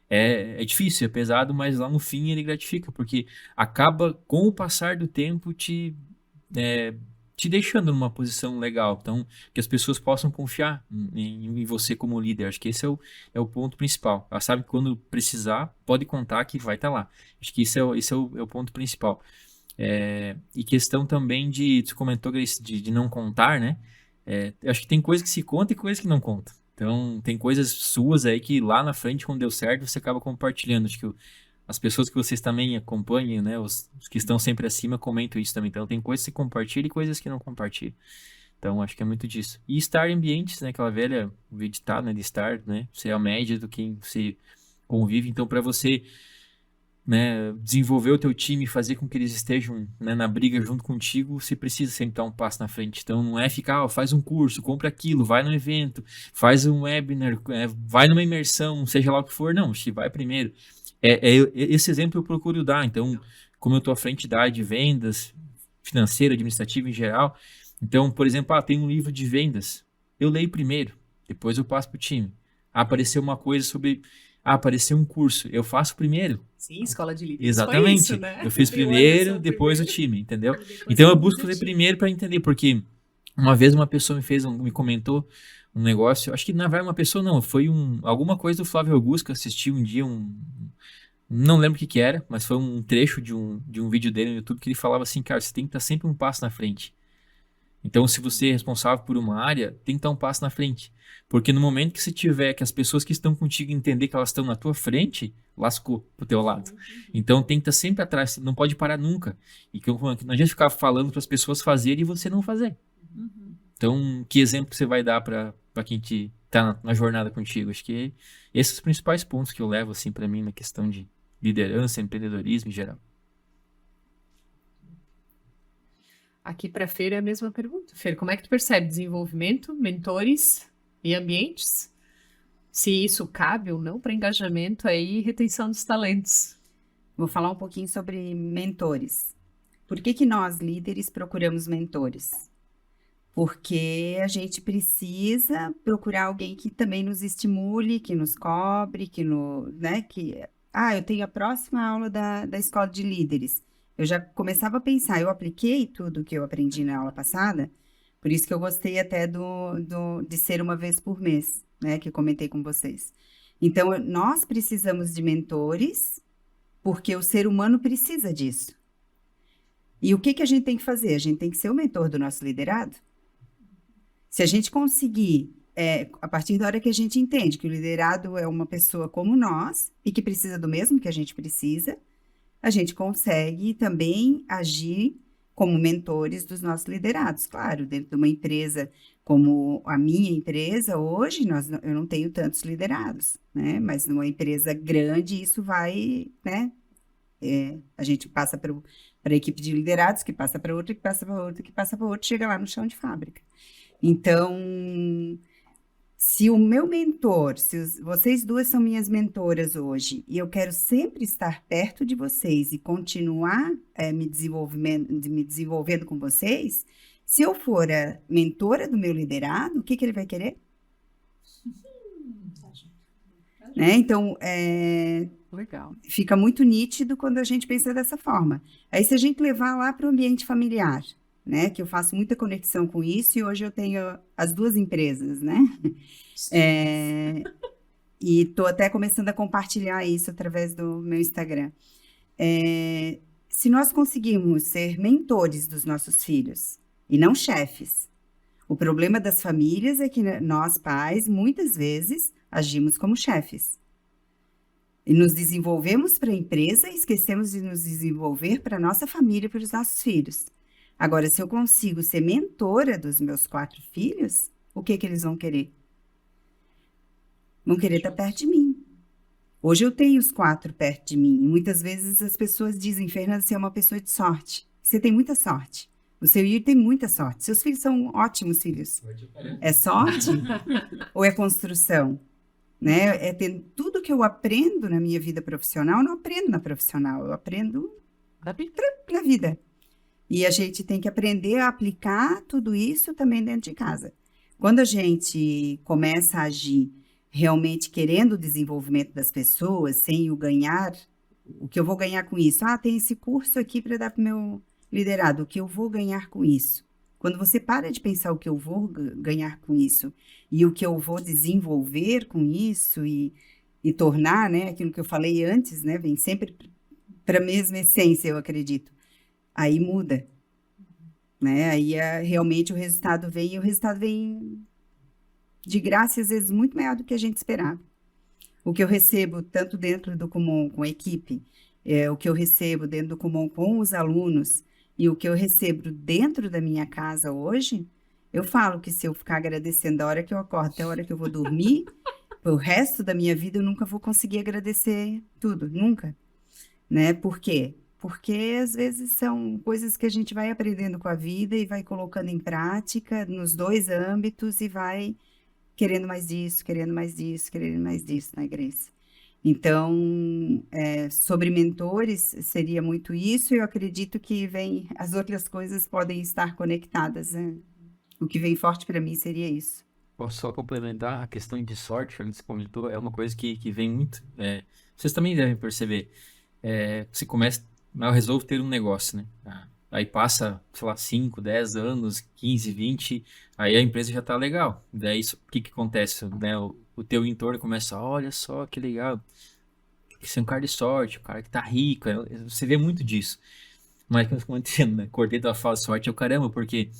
é difícil, é pesado, mas lá no fim ele gratifica, porque acaba, com o passar do tempo, te deixando numa posição legal. Então, que as pessoas possam confiar em você como líder. Acho que esse é o ponto principal. Ela sabe que quando precisar, pode contar que vai estar lá. Acho que esse é o ponto principal. E questão também você comentou, Grace, de não contar, né? Acho que tem coisa que se conta e coisa que não conta. Então, tem coisas suas aí que lá na frente, quando deu certo, você acaba compartilhando. Acho que as pessoas que vocês também acompanham, né, os que estão sempre acima, comentam isso também. Então, tem coisas que se compartilham e coisas que não compartilham. Então, acho que é muito disso. E estar em ambientes, né, aquela velha ditado, né, de estar, né, ser a média do quem você convive. Então, para você, né, desenvolver o teu time e fazer com que eles estejam, né, na briga junto contigo, você precisa sempre dar um passo na frente. Então não é ficar, faz um curso, compra aquilo, vai no evento, faz um webinar, vai numa imersão, seja lá o que for, não, vai primeiro. Esse exemplo eu procuro dar. Então, como eu estou à frente da área de vendas, financeira, administrativa em geral, então, por exemplo, tem um livro de vendas, eu leio primeiro, depois eu passo para o time. Apareceu uma coisa sobre... apareceu um curso, eu faço primeiro.
Sim, escola de líderes.
Exatamente.
Foi isso, né?
Eu fiz primeiro, depois o time, entendeu? Então eu busco fazer primeiro para entender, porque uma vez uma pessoa me comentou um negócio, acho que na verdade uma pessoa não, foi alguma coisa do Flávio Augusto que eu assisti um dia, não lembro o que era, mas foi um trecho de um vídeo dele no YouTube que ele falava assim, cara, você tem que estar sempre um passo na frente. Então, se você é responsável por uma área, tem que estar um passo na frente. Porque no momento que você tiver, que as pessoas que estão contigo entender que elas estão na tua frente, lascou pro teu lado. Então, tem que estar sempre atrás, não pode parar nunca. E não adianta ficar falando para as pessoas fazerem e você não fazer. Então, que exemplo você vai dar para quem está na jornada contigo? Acho que esses são os principais pontos que eu levo, assim, para mim, na questão de liderança, empreendedorismo em geral.
Aqui para a Fer é a mesma pergunta. Fer, como é que tu percebe desenvolvimento, mentores e ambientes? Se isso cabe ou não para engajamento aí e retenção dos talentos.
Vou falar um pouquinho sobre mentores. Por que que nós, líderes, procuramos mentores? Porque a gente precisa procurar alguém que também nos estimule, que nos cobre, né, eu tenho a próxima aula da escola de líderes. Eu já começava a pensar, eu apliquei tudo que eu aprendi na aula passada, por isso que eu gostei até de ser uma vez por mês, né, que eu comentei com vocês. Então, nós precisamos de mentores, porque o ser humano precisa disso. E o que que a gente tem que fazer? A gente tem que ser o mentor do nosso liderado. Se a gente conseguir, a partir da hora que a gente entende que o liderado é uma pessoa como nós e que precisa do mesmo que a gente precisa, a gente consegue também agir como mentores dos nossos liderados. Claro, dentro de uma empresa como a minha empresa, hoje eu não tenho tantos liderados, né? Mas numa empresa grande, isso vai, né? A gente passa para a equipe de liderados, que passa para outra, que passa para outra, que passa para outra, chega lá no chão de fábrica. Então, se o meu mentor, vocês duas são minhas mentoras hoje, e eu quero sempre estar perto de vocês e continuar me desenvolvendo com vocês, se eu for a mentora do meu liderado, o que que ele vai querer? Né? Então,
Legal.
fica muito nítido quando a gente pensa dessa forma. Aí, se a gente levar lá para o ambiente familiar, né, que eu faço muita conexão com isso, e hoje eu tenho as duas empresas, né? E estou até começando a compartilhar isso através do meu Instagram. Se nós conseguirmos ser mentores dos nossos filhos, e não chefes, o problema das famílias é que nós, pais, muitas vezes agimos como chefes. E nos desenvolvemos para a empresa e esquecemos de nos desenvolver para a nossa família, para os nossos filhos. Agora, se eu consigo ser mentora dos meus 4 filhos, o que que eles vão querer? Vão querer estar perto de mim. Hoje eu tenho os 4 perto de mim. E muitas vezes as pessoas dizem, Fernanda, você é uma pessoa de sorte. Você tem muita sorte. O seu Yuri tem muita sorte. Seus filhos são ótimos filhos. É sorte ou é construção? Né? Tudo que eu aprendo na minha vida profissional, eu não aprendo na profissional, eu aprendo na vida. E a gente tem que aprender a aplicar tudo isso também dentro de casa. Quando a gente começa a agir realmente querendo o desenvolvimento das pessoas, sem o ganhar, o que eu vou ganhar com isso? Tem esse curso aqui para dar para o meu liderado, o que eu vou ganhar com isso? Quando você para de pensar o que eu vou ganhar com isso e o que eu vou desenvolver com isso e tornar, né, aquilo que eu falei antes, né, vem sempre para a mesma essência, eu acredito. Aí muda, né? Aí realmente o resultado vem, e o resultado vem de graça, e às vezes muito maior do que a gente esperava. O que eu recebo tanto dentro do Kumon com a equipe, o que eu recebo dentro do Kumon com os alunos, e o que eu recebo dentro da minha casa hoje, eu falo que se eu ficar agradecendo da hora que eu acordo até a hora que eu vou dormir, o resto da minha vida eu nunca vou conseguir agradecer tudo, nunca. Né? Por quê? Porque às vezes são coisas que a gente vai aprendendo com a vida e vai colocando em prática nos 2 âmbitos e vai querendo mais disso, querendo mais disso, querendo mais disso, né, Grace? Então, sobre mentores, seria muito isso, e eu acredito que as outras coisas podem estar conectadas, né? O que vem forte para mim seria isso.
Posso só complementar a questão de sorte, que você comentou, é uma coisa que vem muito. Vocês também devem perceber. Você começa, eu resolvo ter um negócio, né? Aí passa, sei lá, 5, 10 anos, 15, 20, aí a empresa já tá legal. Daí, o que que acontece? Né? O teu entorno começa, olha só que legal, esse é um cara de sorte, o cara que tá rico, você vê muito disso. Mas, como eu entendo, né? Cortei tua fala, sorte é o caramba, porque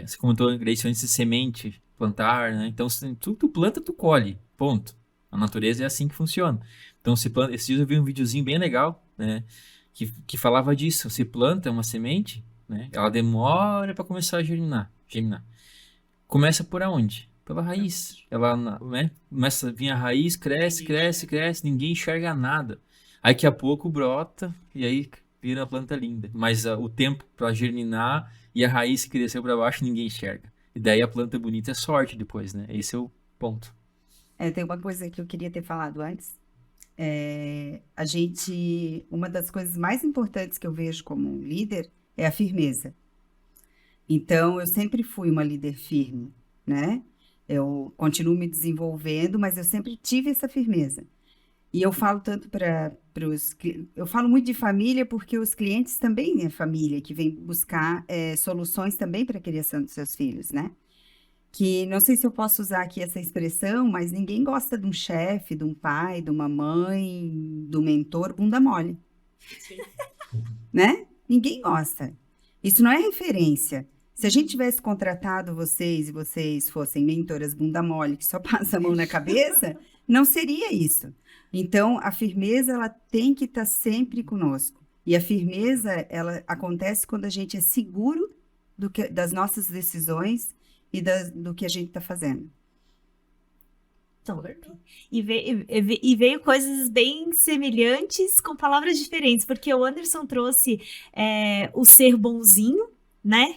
você comentou, Grace, antes de semente, plantar, né? Então, tu planta, tu colhe, ponto. A natureza é assim que funciona. Então, esses dias eu vi um videozinho bem legal, né? Que falava disso. Você planta uma semente, né? Ela demora para começar a germinar. Começa por aonde? Pela raiz. Ela, né? Começa a vir a raiz, cresce, ninguém enxerga nada. Aí, daqui a pouco, brota e aí vira a planta linda. Mas o tempo para germinar e a raiz que cresceu para baixo, ninguém enxerga. E daí a planta bonita é sorte depois, né? Esse é o ponto.
Tem uma coisa que eu queria ter falado antes. uma das coisas mais importantes que eu vejo como um líder é a firmeza. Então, eu sempre fui uma líder firme, né? Eu continuo me desenvolvendo, mas eu sempre tive essa firmeza. E eu falo tanto eu falo muito de família porque os clientes também é família, que vem buscar soluções também para a criação dos seus filhos, né? Que não sei se eu posso usar aqui essa expressão, mas ninguém gosta de um chefe, de um pai, de uma mãe, do mentor, bunda mole, né? Ninguém gosta. Isso não é referência. Se a gente tivesse contratado vocês e vocês fossem mentoras bunda mole, que só passa a mão na cabeça, não seria isso. Então, a firmeza, ela tem que estar sempre conosco. E a firmeza, ela acontece quando a gente é seguro das nossas decisões e do que a gente está fazendo.
E veio coisas bem semelhantes com palavras diferentes, porque o Anderson trouxe o ser bonzinho, né?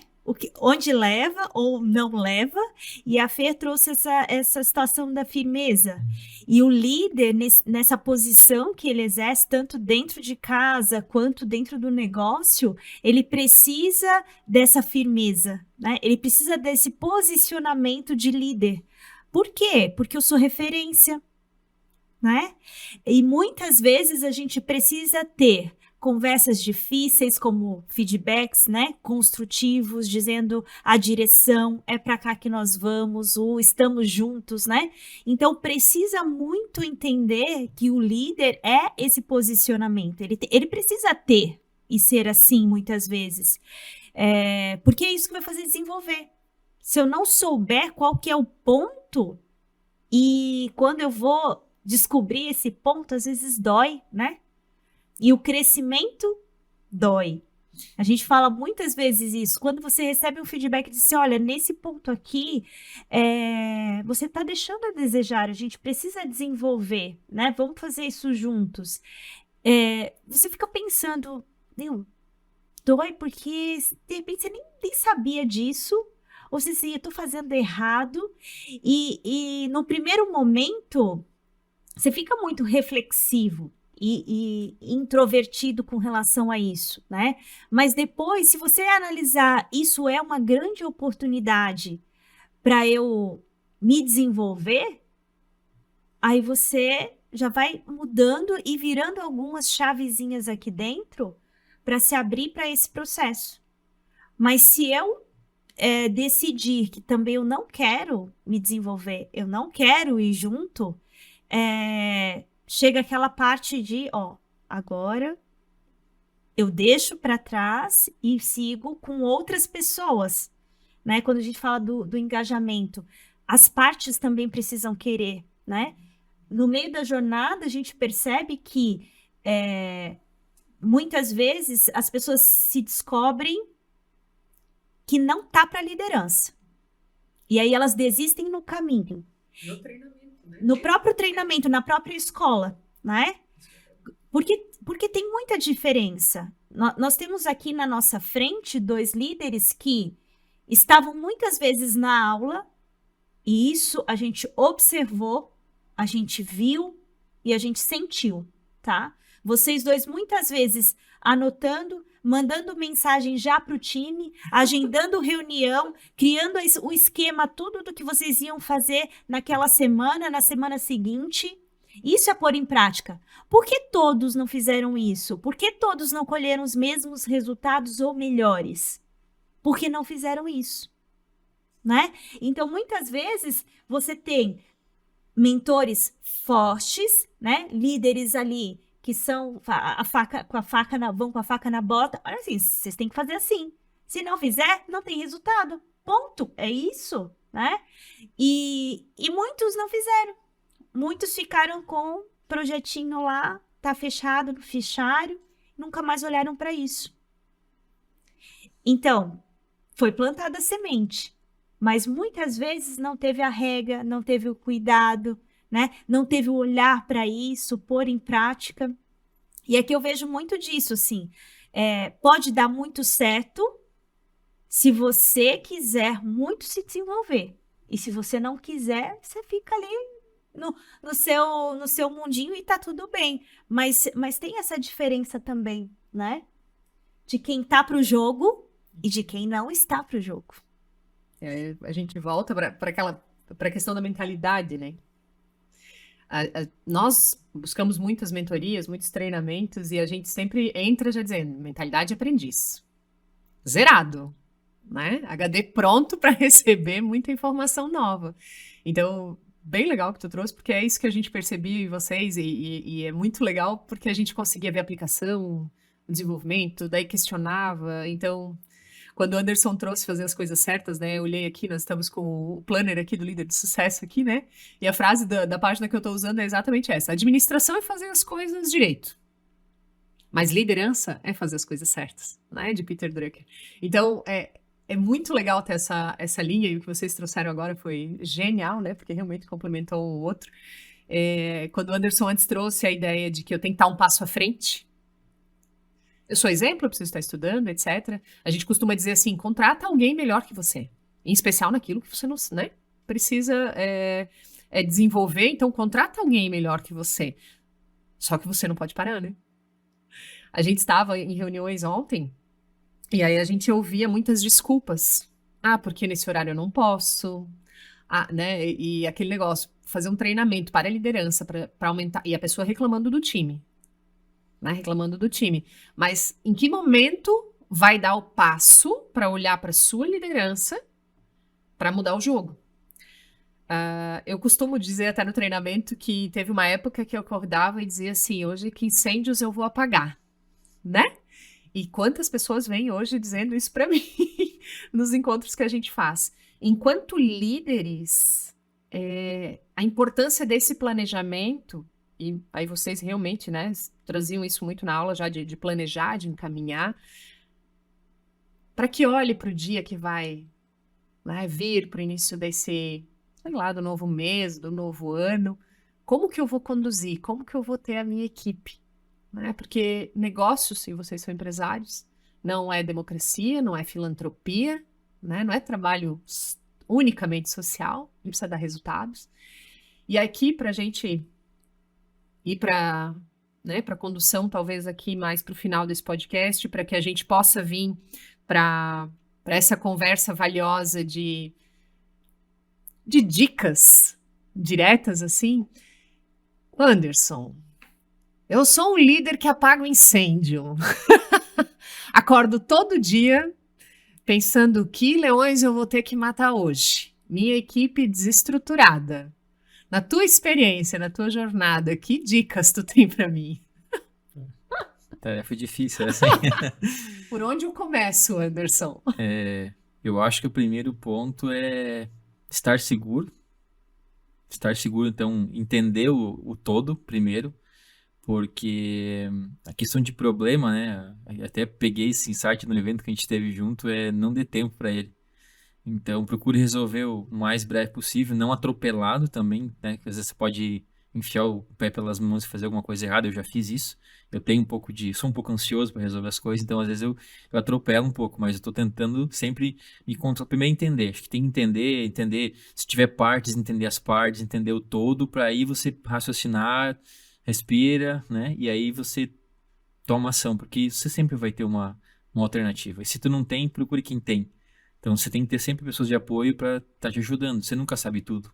Onde leva ou não leva, e a Fer trouxe essa situação da firmeza. E o líder, nessa posição que ele exerce, tanto dentro de casa quanto dentro do negócio, ele precisa dessa firmeza, né? Ele precisa desse posicionamento de líder. Por quê? Porque eu sou referência, né? E muitas vezes a gente precisa ter conversas difíceis, como feedbacks, né, construtivos, dizendo a direção, é para cá que nós vamos, estamos juntos, né? Então, precisa muito entender que o líder é esse posicionamento. Ele precisa ter e ser assim, muitas vezes. Porque é isso que vai fazer desenvolver. Se eu não souber qual que é o ponto, e quando eu vou descobrir esse ponto, às vezes dói, né? E o crescimento dói. A gente fala muitas vezes isso. Quando você recebe um feedback de assim, olha, nesse ponto aqui, você está deixando a desejar, a gente precisa desenvolver, né? Vamos fazer isso juntos. Você fica pensando, dói porque de repente você nem sabia disso, ou se eu estou fazendo errado. E no primeiro momento, você fica muito reflexivo e introvertido com relação a isso, né? Mas depois, se você analisar, isso é uma grande oportunidade para eu me desenvolver, aí você já vai mudando e virando algumas chavezinhas aqui dentro para se abrir para esse processo. Mas se eu decidir que também eu não quero me desenvolver, eu não quero ir junto, chega aquela parte de, agora eu deixo para trás e sigo com outras pessoas, né? Quando a gente fala do engajamento, as partes também precisam querer, né? No meio da jornada, a gente percebe que muitas vezes as pessoas se descobrem que não tá para liderança. E aí elas desistem no caminho.
No treinamento.
No próprio treinamento, na própria escola, né? Porque tem muita diferença. Nós temos aqui na nossa frente 2 líderes que estavam muitas vezes na aula, e isso a gente observou, a gente viu e a gente sentiu, tá? Vocês 2 muitas vezes anotando, mandando mensagem já para o time, agendando reunião, criando o esquema, tudo do que vocês iam fazer naquela semana, na semana seguinte. Isso é pôr em prática. Por que todos não fizeram isso? Por que todos não colheram os mesmos resultados ou melhores? Porque não fizeram isso, né? Então, muitas vezes, você tem mentores fortes, né? Líderes ali que são vão com a faca na bota. Olha assim, vocês têm que fazer assim. Se não fizer, não tem resultado. Ponto. É isso, né? E muitos não fizeram. Muitos ficaram com o projetinho lá, tá fechado no fichário, nunca mais olharam para isso. Então, foi plantada a semente, mas muitas vezes não teve a rega, não teve o cuidado, né? Não teve o olhar para isso, pôr em prática. E aqui eu vejo muito disso, assim. Pode dar muito certo se você quiser muito se desenvolver. E se você não quiser, você fica ali no seu mundinho e tá tudo bem. Mas tem essa diferença também, né? De quem tá pro jogo e de quem não está pro jogo.
A gente volta para a questão da mentalidade, né? Nós buscamos muitas mentorias, muitos treinamentos, e a gente sempre entra já dizendo, mentalidade de aprendiz. Zerado, né? HD pronto para receber muita informação nova. Então, bem legal que tu trouxe, porque é isso que a gente percebia em vocês, e é muito legal porque a gente conseguia ver a aplicação, o desenvolvimento, daí questionava. Então, quando o Anderson trouxe fazer as coisas certas, né? Eu olhei aqui, nós estamos com o planner aqui do líder de sucesso aqui, né? E a frase da página que eu estou usando é exatamente essa: administração é fazer as coisas direito. Mas liderança é fazer as coisas certas, né? De Peter Drucker. Então, é muito legal ter essa linha, e o que vocês trouxeram agora foi genial, né? Porque realmente complementou o outro. Quando o Anderson antes trouxe a ideia de que eu tenho que estar um passo à frente, eu sou exemplo, eu preciso estar estudando, etc. A gente costuma dizer assim, contrata alguém melhor que você. Em especial naquilo que você não, né, precisa desenvolver, então contrata alguém melhor que você. Só que você não pode parar, né? A gente estava em reuniões ontem, e aí a gente ouvia muitas desculpas. Ah, porque nesse horário eu não posso. Ah, né? E aquele negócio, fazer um treinamento para a liderança, para aumentar. E a pessoa reclamando do time. Né? Reclamando do time. Mas em que momento vai dar o passo para olhar para sua liderança para mudar o jogo? Eu costumo dizer até no treinamento que teve uma época que eu acordava e dizia assim, hoje que incêndios eu vou apagar, né? E quantas pessoas vêm hoje dizendo isso para mim nos encontros que a gente faz. Enquanto líderes, a importância desse planejamento, e aí vocês realmente, né, traziam isso muito na aula já de planejar, de encaminhar, para que olhe para o dia que vai, né, vir para o início desse, sei lá, do novo mês, do novo ano, como que eu vou conduzir, como que eu vou ter a minha equipe, né? Porque negócios, se vocês são empresários, não é democracia, não é filantropia, né? Não é trabalho unicamente social, precisa dar resultados. E aqui, para a gente ir para, né, para a condução, talvez aqui mais para o final desse podcast, para que a gente possa vir para essa conversa valiosa de dicas diretas, assim. Anderson, eu sou um líder que apaga o incêndio. Acordo todo dia pensando que leões eu vou ter que matar hoje. Minha equipe desestruturada. Na tua experiência, na tua jornada, que dicas tu tem para mim?
Tarefa difícil essa.
Por onde eu começo, Anderson?
Eu acho que o primeiro ponto é estar seguro. Estar seguro, então, entender o todo primeiro, porque a questão de problema, né? Até peguei esse insight no evento que a gente teve junto, não dê tempo para ele. Então, procure resolver o mais breve possível, não atropelado também, né? Que às vezes você pode enfiar o pé pelas mãos e fazer alguma coisa errada. Eu já fiz isso. Sou um pouco ansioso para resolver as coisas, então às vezes eu atropelo um pouco, mas eu estou tentando sempre me controlar. Primeiro entender, acho que tem que entender se tiver partes, entender as partes, entender o todo, para aí você raciocinar, respira, né? E aí você toma ação, porque você sempre vai ter uma alternativa. E se tu não tem, procure quem tem. Então você tem que ter sempre pessoas de apoio para estar te ajudando. Você nunca sabe tudo.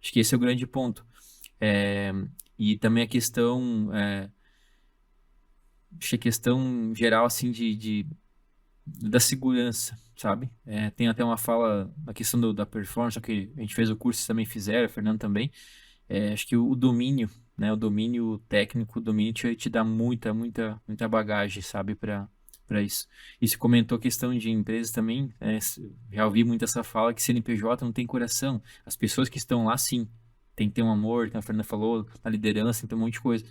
Acho que esse é o grande ponto. E também a questão, acho que a questão geral assim da segurança, sabe? Tem até uma fala na questão da performance, que a gente fez o curso, vocês também fizeram, o Fernando também. Acho que o domínio, né? O domínio técnico, o domínio te dá muita bagagem, sabe? Para isso. E você comentou a questão de empresas também, já ouvi muito essa fala que CNPJ não tem coração. As pessoas que estão lá, sim, tem que ter um amor, como a Fernanda falou, a liderança, tem um monte de coisa.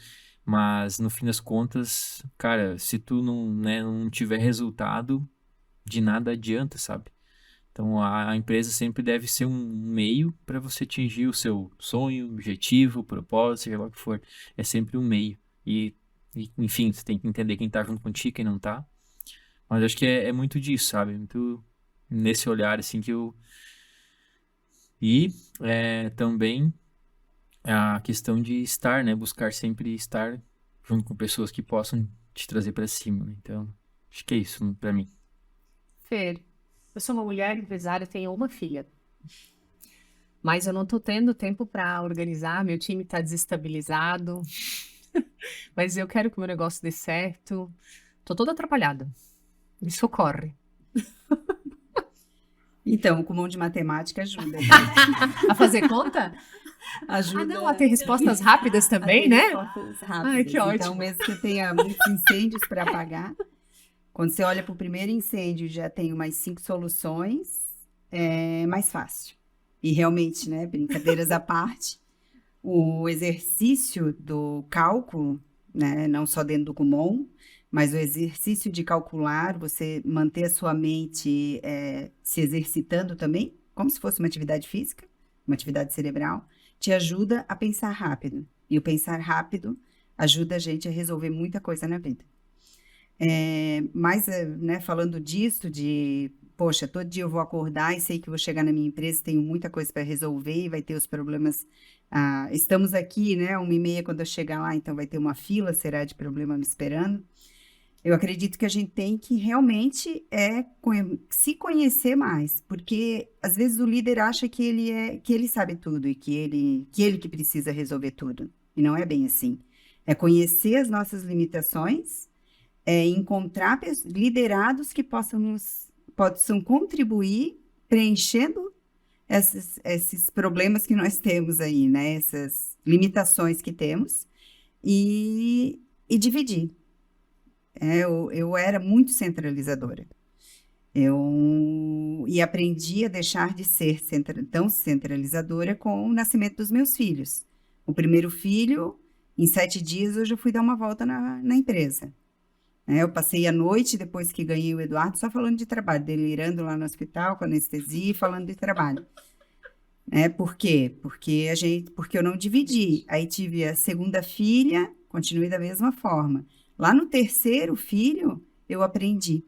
Mas, no fim das contas, cara, se tu não tiver resultado, de nada adianta, sabe? Então, a empresa sempre deve ser um meio para você atingir o seu sonho, objetivo, propósito, seja lá o que for. É sempre um meio. E enfim, você tem que entender quem tá junto contigo, quem não tá. Mas acho que é muito disso, sabe? Muito nesse olhar, assim, que eu... E também a questão de estar, né? Buscar sempre estar junto com pessoas que possam te trazer pra cima, né? Então, acho que é isso pra mim.
Fer, eu sou uma mulher empresária, tenho uma filha. Mas eu não tô tendo tempo para organizar, meu time tá desestabilizado. Mas eu quero que o meu negócio dê certo. Tô toda atrapalhada. Me socorre.
Então, com mão de matemática ajuda.
A fazer conta?
Ajuda.
Ah, não, a ter respostas rápidas
a
também,
ter
né?
respostas rápidas.
Ai, que ótimo.
Então, mesmo que tenha muitos incêndios para apagar, quando você olha para o primeiro incêndio e já tem umas 5 soluções, é mais fácil. E realmente, né, brincadeiras à parte, o exercício do cálculo, né, não só dentro do Kumon, mas o exercício de calcular, você manter a sua mente se exercitando também, como se fosse uma atividade física, uma atividade cerebral, te ajuda a pensar rápido. E o pensar rápido ajuda a gente a resolver muita coisa na vida. Mas, né, falando disso, poxa, todo dia eu vou acordar e sei que vou chegar na minha empresa, tenho muita coisa para resolver e vai ter os problemas. Estamos aqui, né, 1h30 quando eu chegar lá, então vai ter uma fila, será de problema me esperando. Eu acredito que a gente tem que realmente se conhecer mais, porque às vezes o líder acha que ele sabe tudo e que ele que precisa resolver tudo. E não é bem assim. É conhecer as nossas limitações, encontrar liderados que possam contribuir preenchendo esses problemas que nós temos aí, né? Essas limitações que temos e dividir. Eu era muito centralizadora. E aprendi a deixar de ser tão centralizadora com o nascimento dos meus filhos. O primeiro filho, em 7 dias, eu já fui dar uma volta na empresa. Eu passei a noite, depois que ganhei o Eduardo, só falando de trabalho, delirando lá no hospital com anestesia e falando de trabalho. Por quê? Porque eu não dividi. Aí tive a segunda filha, continuei da mesma forma. Lá no terceiro filho, eu aprendi.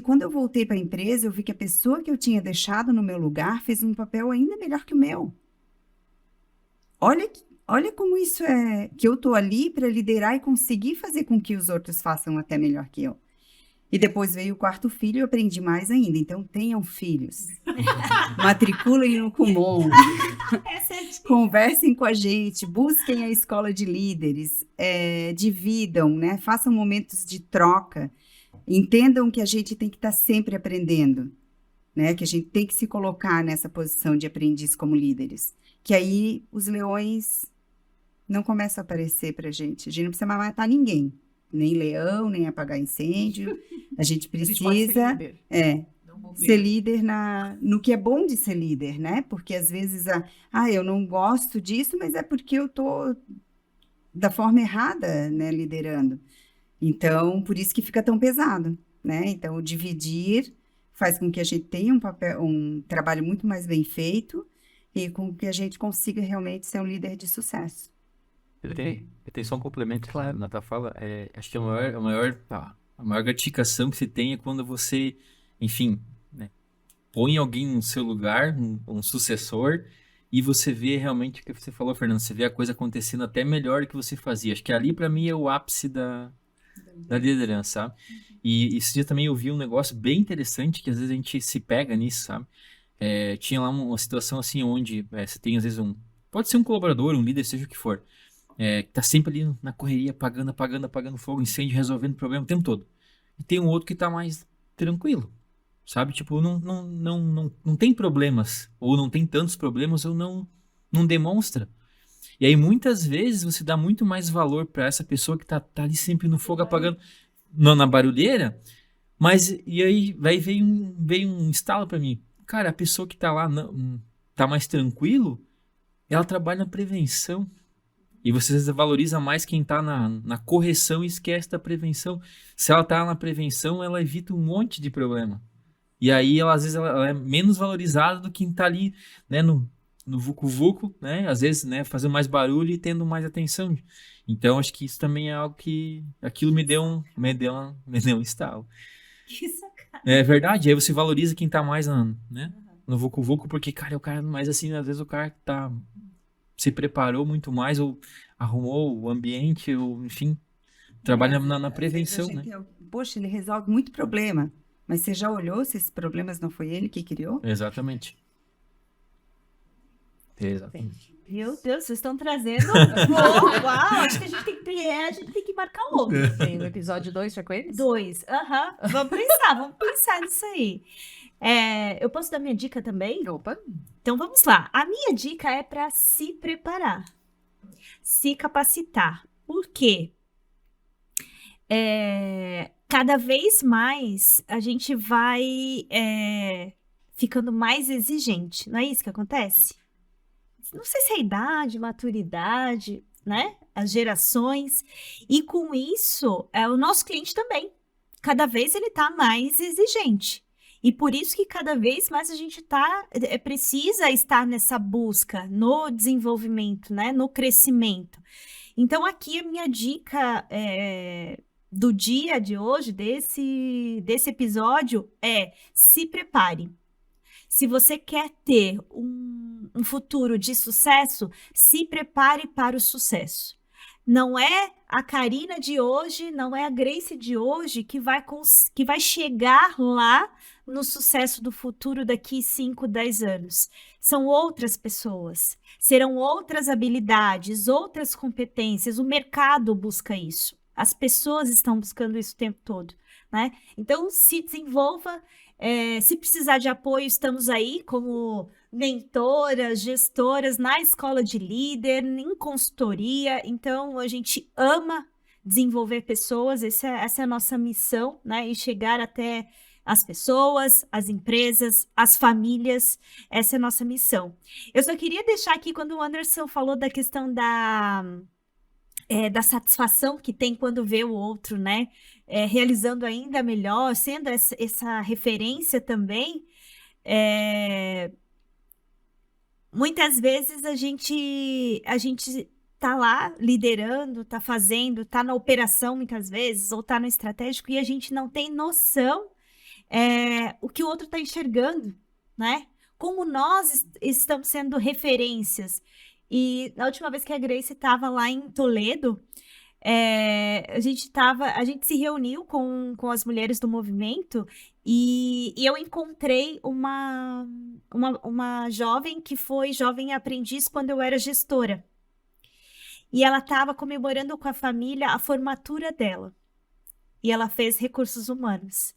Quando eu voltei para a empresa, eu vi que a pessoa que eu tinha deixado no meu lugar fez um papel ainda melhor que o meu. Olha como isso que eu estou ali para liderar e conseguir fazer com que os outros façam até melhor que eu. E depois veio o quarto filho e eu aprendi mais ainda. Então, tenham filhos. Matriculem no Kumon. Conversem com a gente. Busquem a escola de líderes. Dividam, né? Façam momentos de troca. Entendam que a gente tem que estar sempre aprendendo. Né? Que a gente tem que se colocar nessa posição de aprendiz como líderes. Que aí os leões não começam a aparecer pra gente. A gente não precisa mais matar ninguém. Nem leão, nem apagar incêndio. A gente precisa ser líder no que é bom de ser líder, né? Porque às vezes eu não gosto disso, mas é porque eu tô da forma errada, né, liderando. Então, por isso que fica tão pesado, né? Então, o dividir faz com que a gente tenha um trabalho muito mais bem feito e com que a gente consiga realmente ser um líder de sucesso.
Eu tenho só um complemento, claro. A Natá fala, acho que a maior gratificação que você tem é quando você, enfim, né, põe alguém no seu lugar, um sucessor, e você vê realmente o que você falou, Fernando, você vê a coisa acontecendo até melhor do que você fazia. Acho que ali, para mim, é o ápice da liderança, sabe? E esse dia também eu vi um negócio bem interessante, que às vezes a gente se pega nisso, sabe? Tinha lá uma situação assim, onde você tem às vezes pode ser um colaborador, um líder, seja o que for, que tá sempre ali na correria, apagando fogo, incêndio, resolvendo problema o tempo todo. E tem um outro que tá mais tranquilo, sabe? Tipo, não tem problemas, ou não tem tantos problemas, ou não demonstra. E aí, muitas vezes, você dá muito mais valor para essa pessoa que tá ali sempre no fogo, apagando, na barulheira, mas, e aí, veio um estalo para mim. Cara, a pessoa que tá lá, tá mais tranquilo, ela trabalha na prevenção. E você valoriza mais quem tá na correção e esquece da prevenção. Se ela tá na prevenção, ela evita um monte de problema. E aí, às vezes, ela é menos valorizada do que quem tá ali, né, no vucu-vucu, né, às vezes, né, fazendo mais barulho e tendo mais atenção. Então, acho que isso também é algo que, aquilo me deu um estalo.
Que sacana.
É verdade, aí você valoriza quem tá mais no vucu-vucu, porque, cara, é o cara mais assim, às vezes o cara tá se preparou muito mais, ou arrumou o ambiente, ou enfim, trabalha na prevenção, né?
Poxa, ele resolve muito problema. Mas você já olhou se esses problemas não foi ele que criou?
Exatamente.
Meu Deus, vocês estão trazendo. Uau, acho que a gente tem que marcar outro.
Tem no episódio 2 já com eles?
2. Vamos pensar nisso aí. Eu posso dar minha dica também?
Opa.
Então vamos lá. A minha dica é para se preparar, se capacitar. Por quê? Cada vez mais a gente vai ficando mais exigente. Não é isso que acontece? Não sei se é a idade, maturidade, né? As gerações. E com isso, o nosso cliente também. Cada vez ele está mais exigente. E por isso que cada vez mais a gente precisa estar nessa busca, no desenvolvimento, né? No crescimento. Então, aqui a minha dica do dia de hoje, desse episódio, se prepare. Se você quer ter um futuro de sucesso, se prepare para o sucesso. Não é a Karina de hoje, não é a Grace de hoje que vai chegar lá no sucesso do futuro daqui 5, 10 anos. São outras pessoas, serão outras habilidades, outras competências. O mercado busca isso. As pessoas estão buscando isso o tempo todo, né? Então, se desenvolva. Se precisar de apoio, estamos aí como mentoras, gestoras na escola de líder, em consultoria. Então, a gente ama desenvolver pessoas, essa é a nossa missão, né? E chegar até as pessoas, as empresas, as famílias, essa é a nossa missão. Eu só queria deixar aqui, quando o Anderson falou da questão da satisfação que tem quando vê o outro, né? Realizando ainda melhor, sendo essa referência também. Muitas vezes a gente tá lá liderando, tá fazendo, tá na operação muitas vezes, ou tá no estratégico, e a gente não tem noção o que o outro está enxergando, né? Como nós estamos sendo referências. E na última vez que a Grace estava lá em Toledo, a gente se reuniu com as mulheres do movimento e eu encontrei uma jovem que foi jovem aprendiz quando eu era gestora. E ela estava comemorando com a família a formatura dela. E ela fez recursos humanos.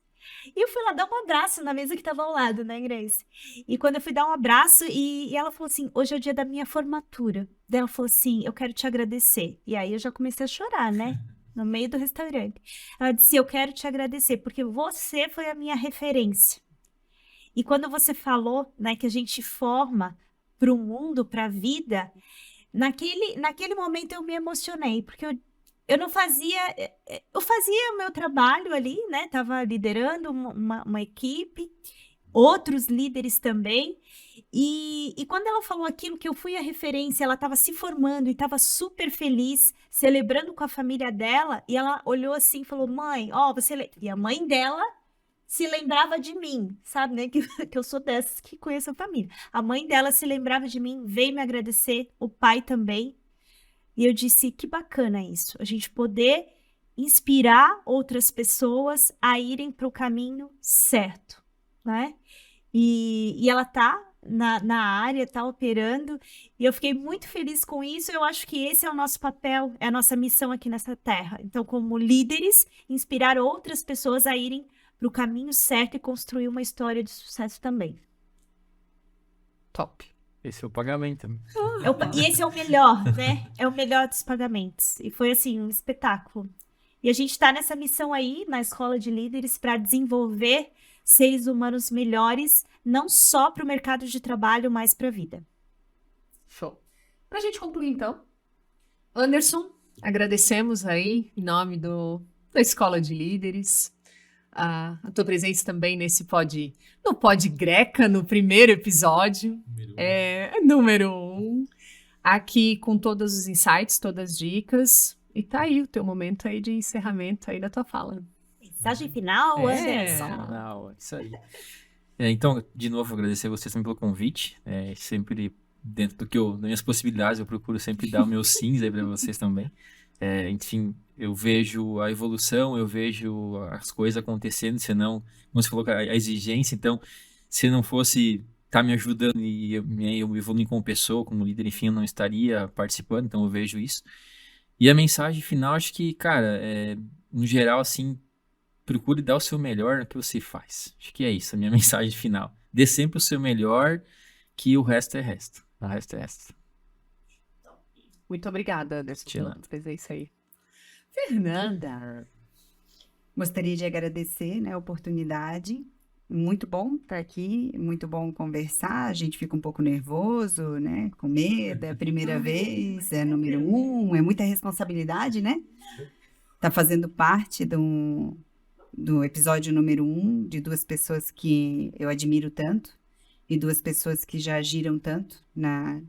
E eu fui lá dar um abraço na mesa que estava ao lado, né, Grace? E quando eu fui dar um abraço, e ela falou assim, hoje é o dia da minha formatura. Daí ela falou assim, eu quero te agradecer. E aí eu já comecei a chorar, né? No meio do restaurante. Ela disse, eu quero te agradecer, porque você foi a minha referência. E quando você falou, né, que a gente forma para o mundo, para a vida, naquele momento eu me emocionei, porque eu não fazia, eu fazia o meu trabalho ali, né? Tava liderando uma equipe, outros líderes também. E quando ela falou aquilo, que eu fui a referência, ela estava se formando e estava super feliz, celebrando com a família dela. E ela olhou assim e falou, mãe, você... E a mãe dela se lembrava de mim, sabe, né? Que eu sou dessas que conheço a família. A mãe dela se lembrava de mim, veio me agradecer, o pai também. E eu disse, que bacana isso, a gente poder inspirar outras pessoas a irem para o caminho certo, né? E ela tá na área, tá operando, e eu fiquei muito feliz com isso. Eu acho que esse é o nosso papel, é a nossa missão aqui nessa terra. Então, como líderes, inspirar outras pessoas a irem para o caminho certo e construir uma história de sucesso também.
Top. Esse é o pagamento.
E esse é o melhor, né? É o melhor dos pagamentos. E foi, assim, um espetáculo. E a gente está nessa missão aí, na Escola de Líderes, para desenvolver seres humanos melhores, não só para o mercado de trabalho, mas para a vida.
Show. Para a gente concluir, então, Anderson, agradecemos aí, em nome da Escola de Líderes, a tua presença também no Pod Greca, no primeiro episódio, número 1, aqui com todos os insights, todas as dicas, e tá aí o teu momento aí de encerramento aí da tua fala.
Mensagem final, Anderson.
Não, isso aí. Então, de novo, agradecer a vocês também pelo convite, sempre dentro das minhas possibilidades, eu procuro sempre dar o meu sims aí para vocês também. Enfim, eu vejo a evolução, eu vejo as coisas acontecendo, senão, como você falou, a exigência, então, se não fosse estar me ajudando e eu evoluir como pessoa, como líder, enfim, eu não estaria participando, então eu vejo isso. E a mensagem final, acho que, cara, no geral, assim, procure dar o seu melhor no que você faz. Acho que é isso, a minha mensagem final. Dê sempre o seu melhor, que o resto é resto. O resto é resto.
Muito obrigada, Anderson,
De
pela
nada.
presença aí. Fernanda.
Gostaria de agradecer, né, a oportunidade. Muito bom estar aqui, muito bom conversar. A gente fica um pouco nervoso, né, com medo. É a primeira vez, é número 1, é muita responsabilidade, né? Tá fazendo parte do episódio número 1, de 2 pessoas que eu admiro tanto e 2 pessoas que já agiram tanto na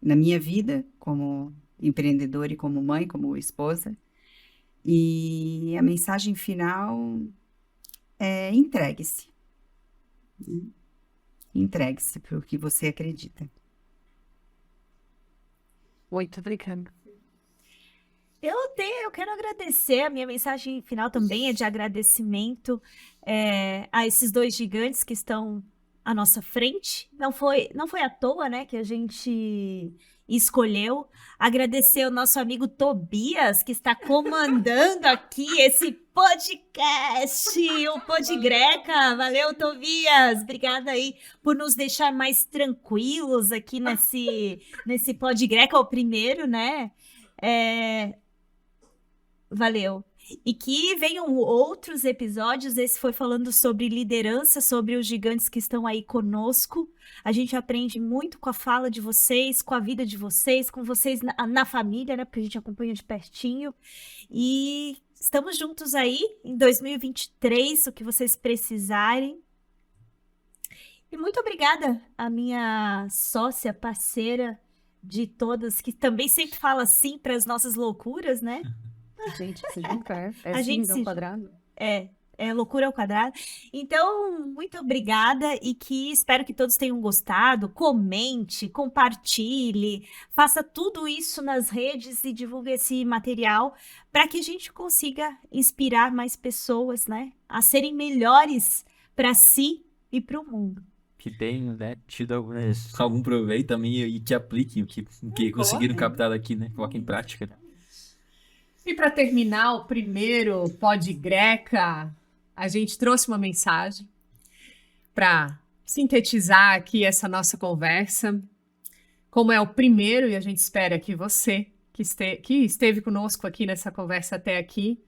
minha vida, como empreendedora e como mãe, como esposa. E a mensagem final é: entregue-se. Entregue-se para o que você acredita.
Muito obrigada.
Eu quero agradecer, a minha mensagem final também é de agradecimento a esses 2 gigantes que estão à nossa frente. Não foi à toa, né, que a gente escolheu. Agradecer ao nosso amigo Tobias, que está comandando aqui esse podcast, o Podgreca. Valeu, Tobias! Obrigada aí por nos deixar mais tranquilos aqui nesse Podgreca, o primeiro, né? Valeu. E que venham outros episódios. Esse foi falando sobre liderança, sobre os gigantes que estão aí conosco. A gente aprende muito com a fala de vocês, com a vida de vocês, com vocês na família, né? Porque a gente acompanha de pertinho. E estamos juntos aí em 2023, o que vocês precisarem. E muito obrigada à minha sócia, parceira de todas, que também sempre fala sim para as nossas loucuras, né?
Gente, se juntar. É
A gente
sim,
se-
ao quadrado.
É loucura ao quadrado. Então, muito obrigada e que espero que todos tenham gostado. Comente, compartilhe, faça tudo isso nas redes e divulgue esse material para que a gente consiga inspirar mais pessoas, né, a serem melhores para si e para o mundo.
Que tenham, né, tido algum proveito também e que apliquem o que conseguiram captar daqui, né? Coloquem em prática. Né?
E para terminar o primeiro Podgreca, a gente trouxe uma mensagem para sintetizar aqui essa nossa conversa. Como é o primeiro, e a gente espera que você, que esteve conosco aqui nessa conversa até aqui,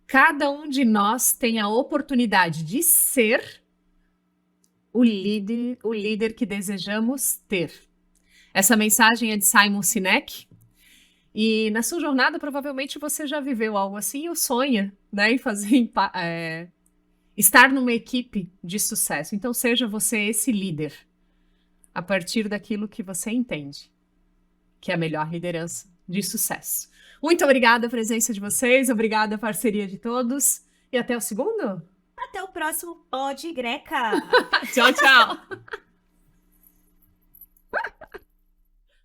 cada um de nós tem a oportunidade de ser o líder que desejamos ter. Essa mensagem é de Simon Sinek. E na sua jornada, provavelmente você já viveu algo assim ou sonha, né, em fazer estar numa equipe de sucesso. Então, seja você esse líder a partir daquilo que você entende, que é a melhor liderança de sucesso. Muito obrigada a presença de vocês, obrigada a parceria de todos e até o segundo.
Até o próximo Podgreca!
Tchau, tchau!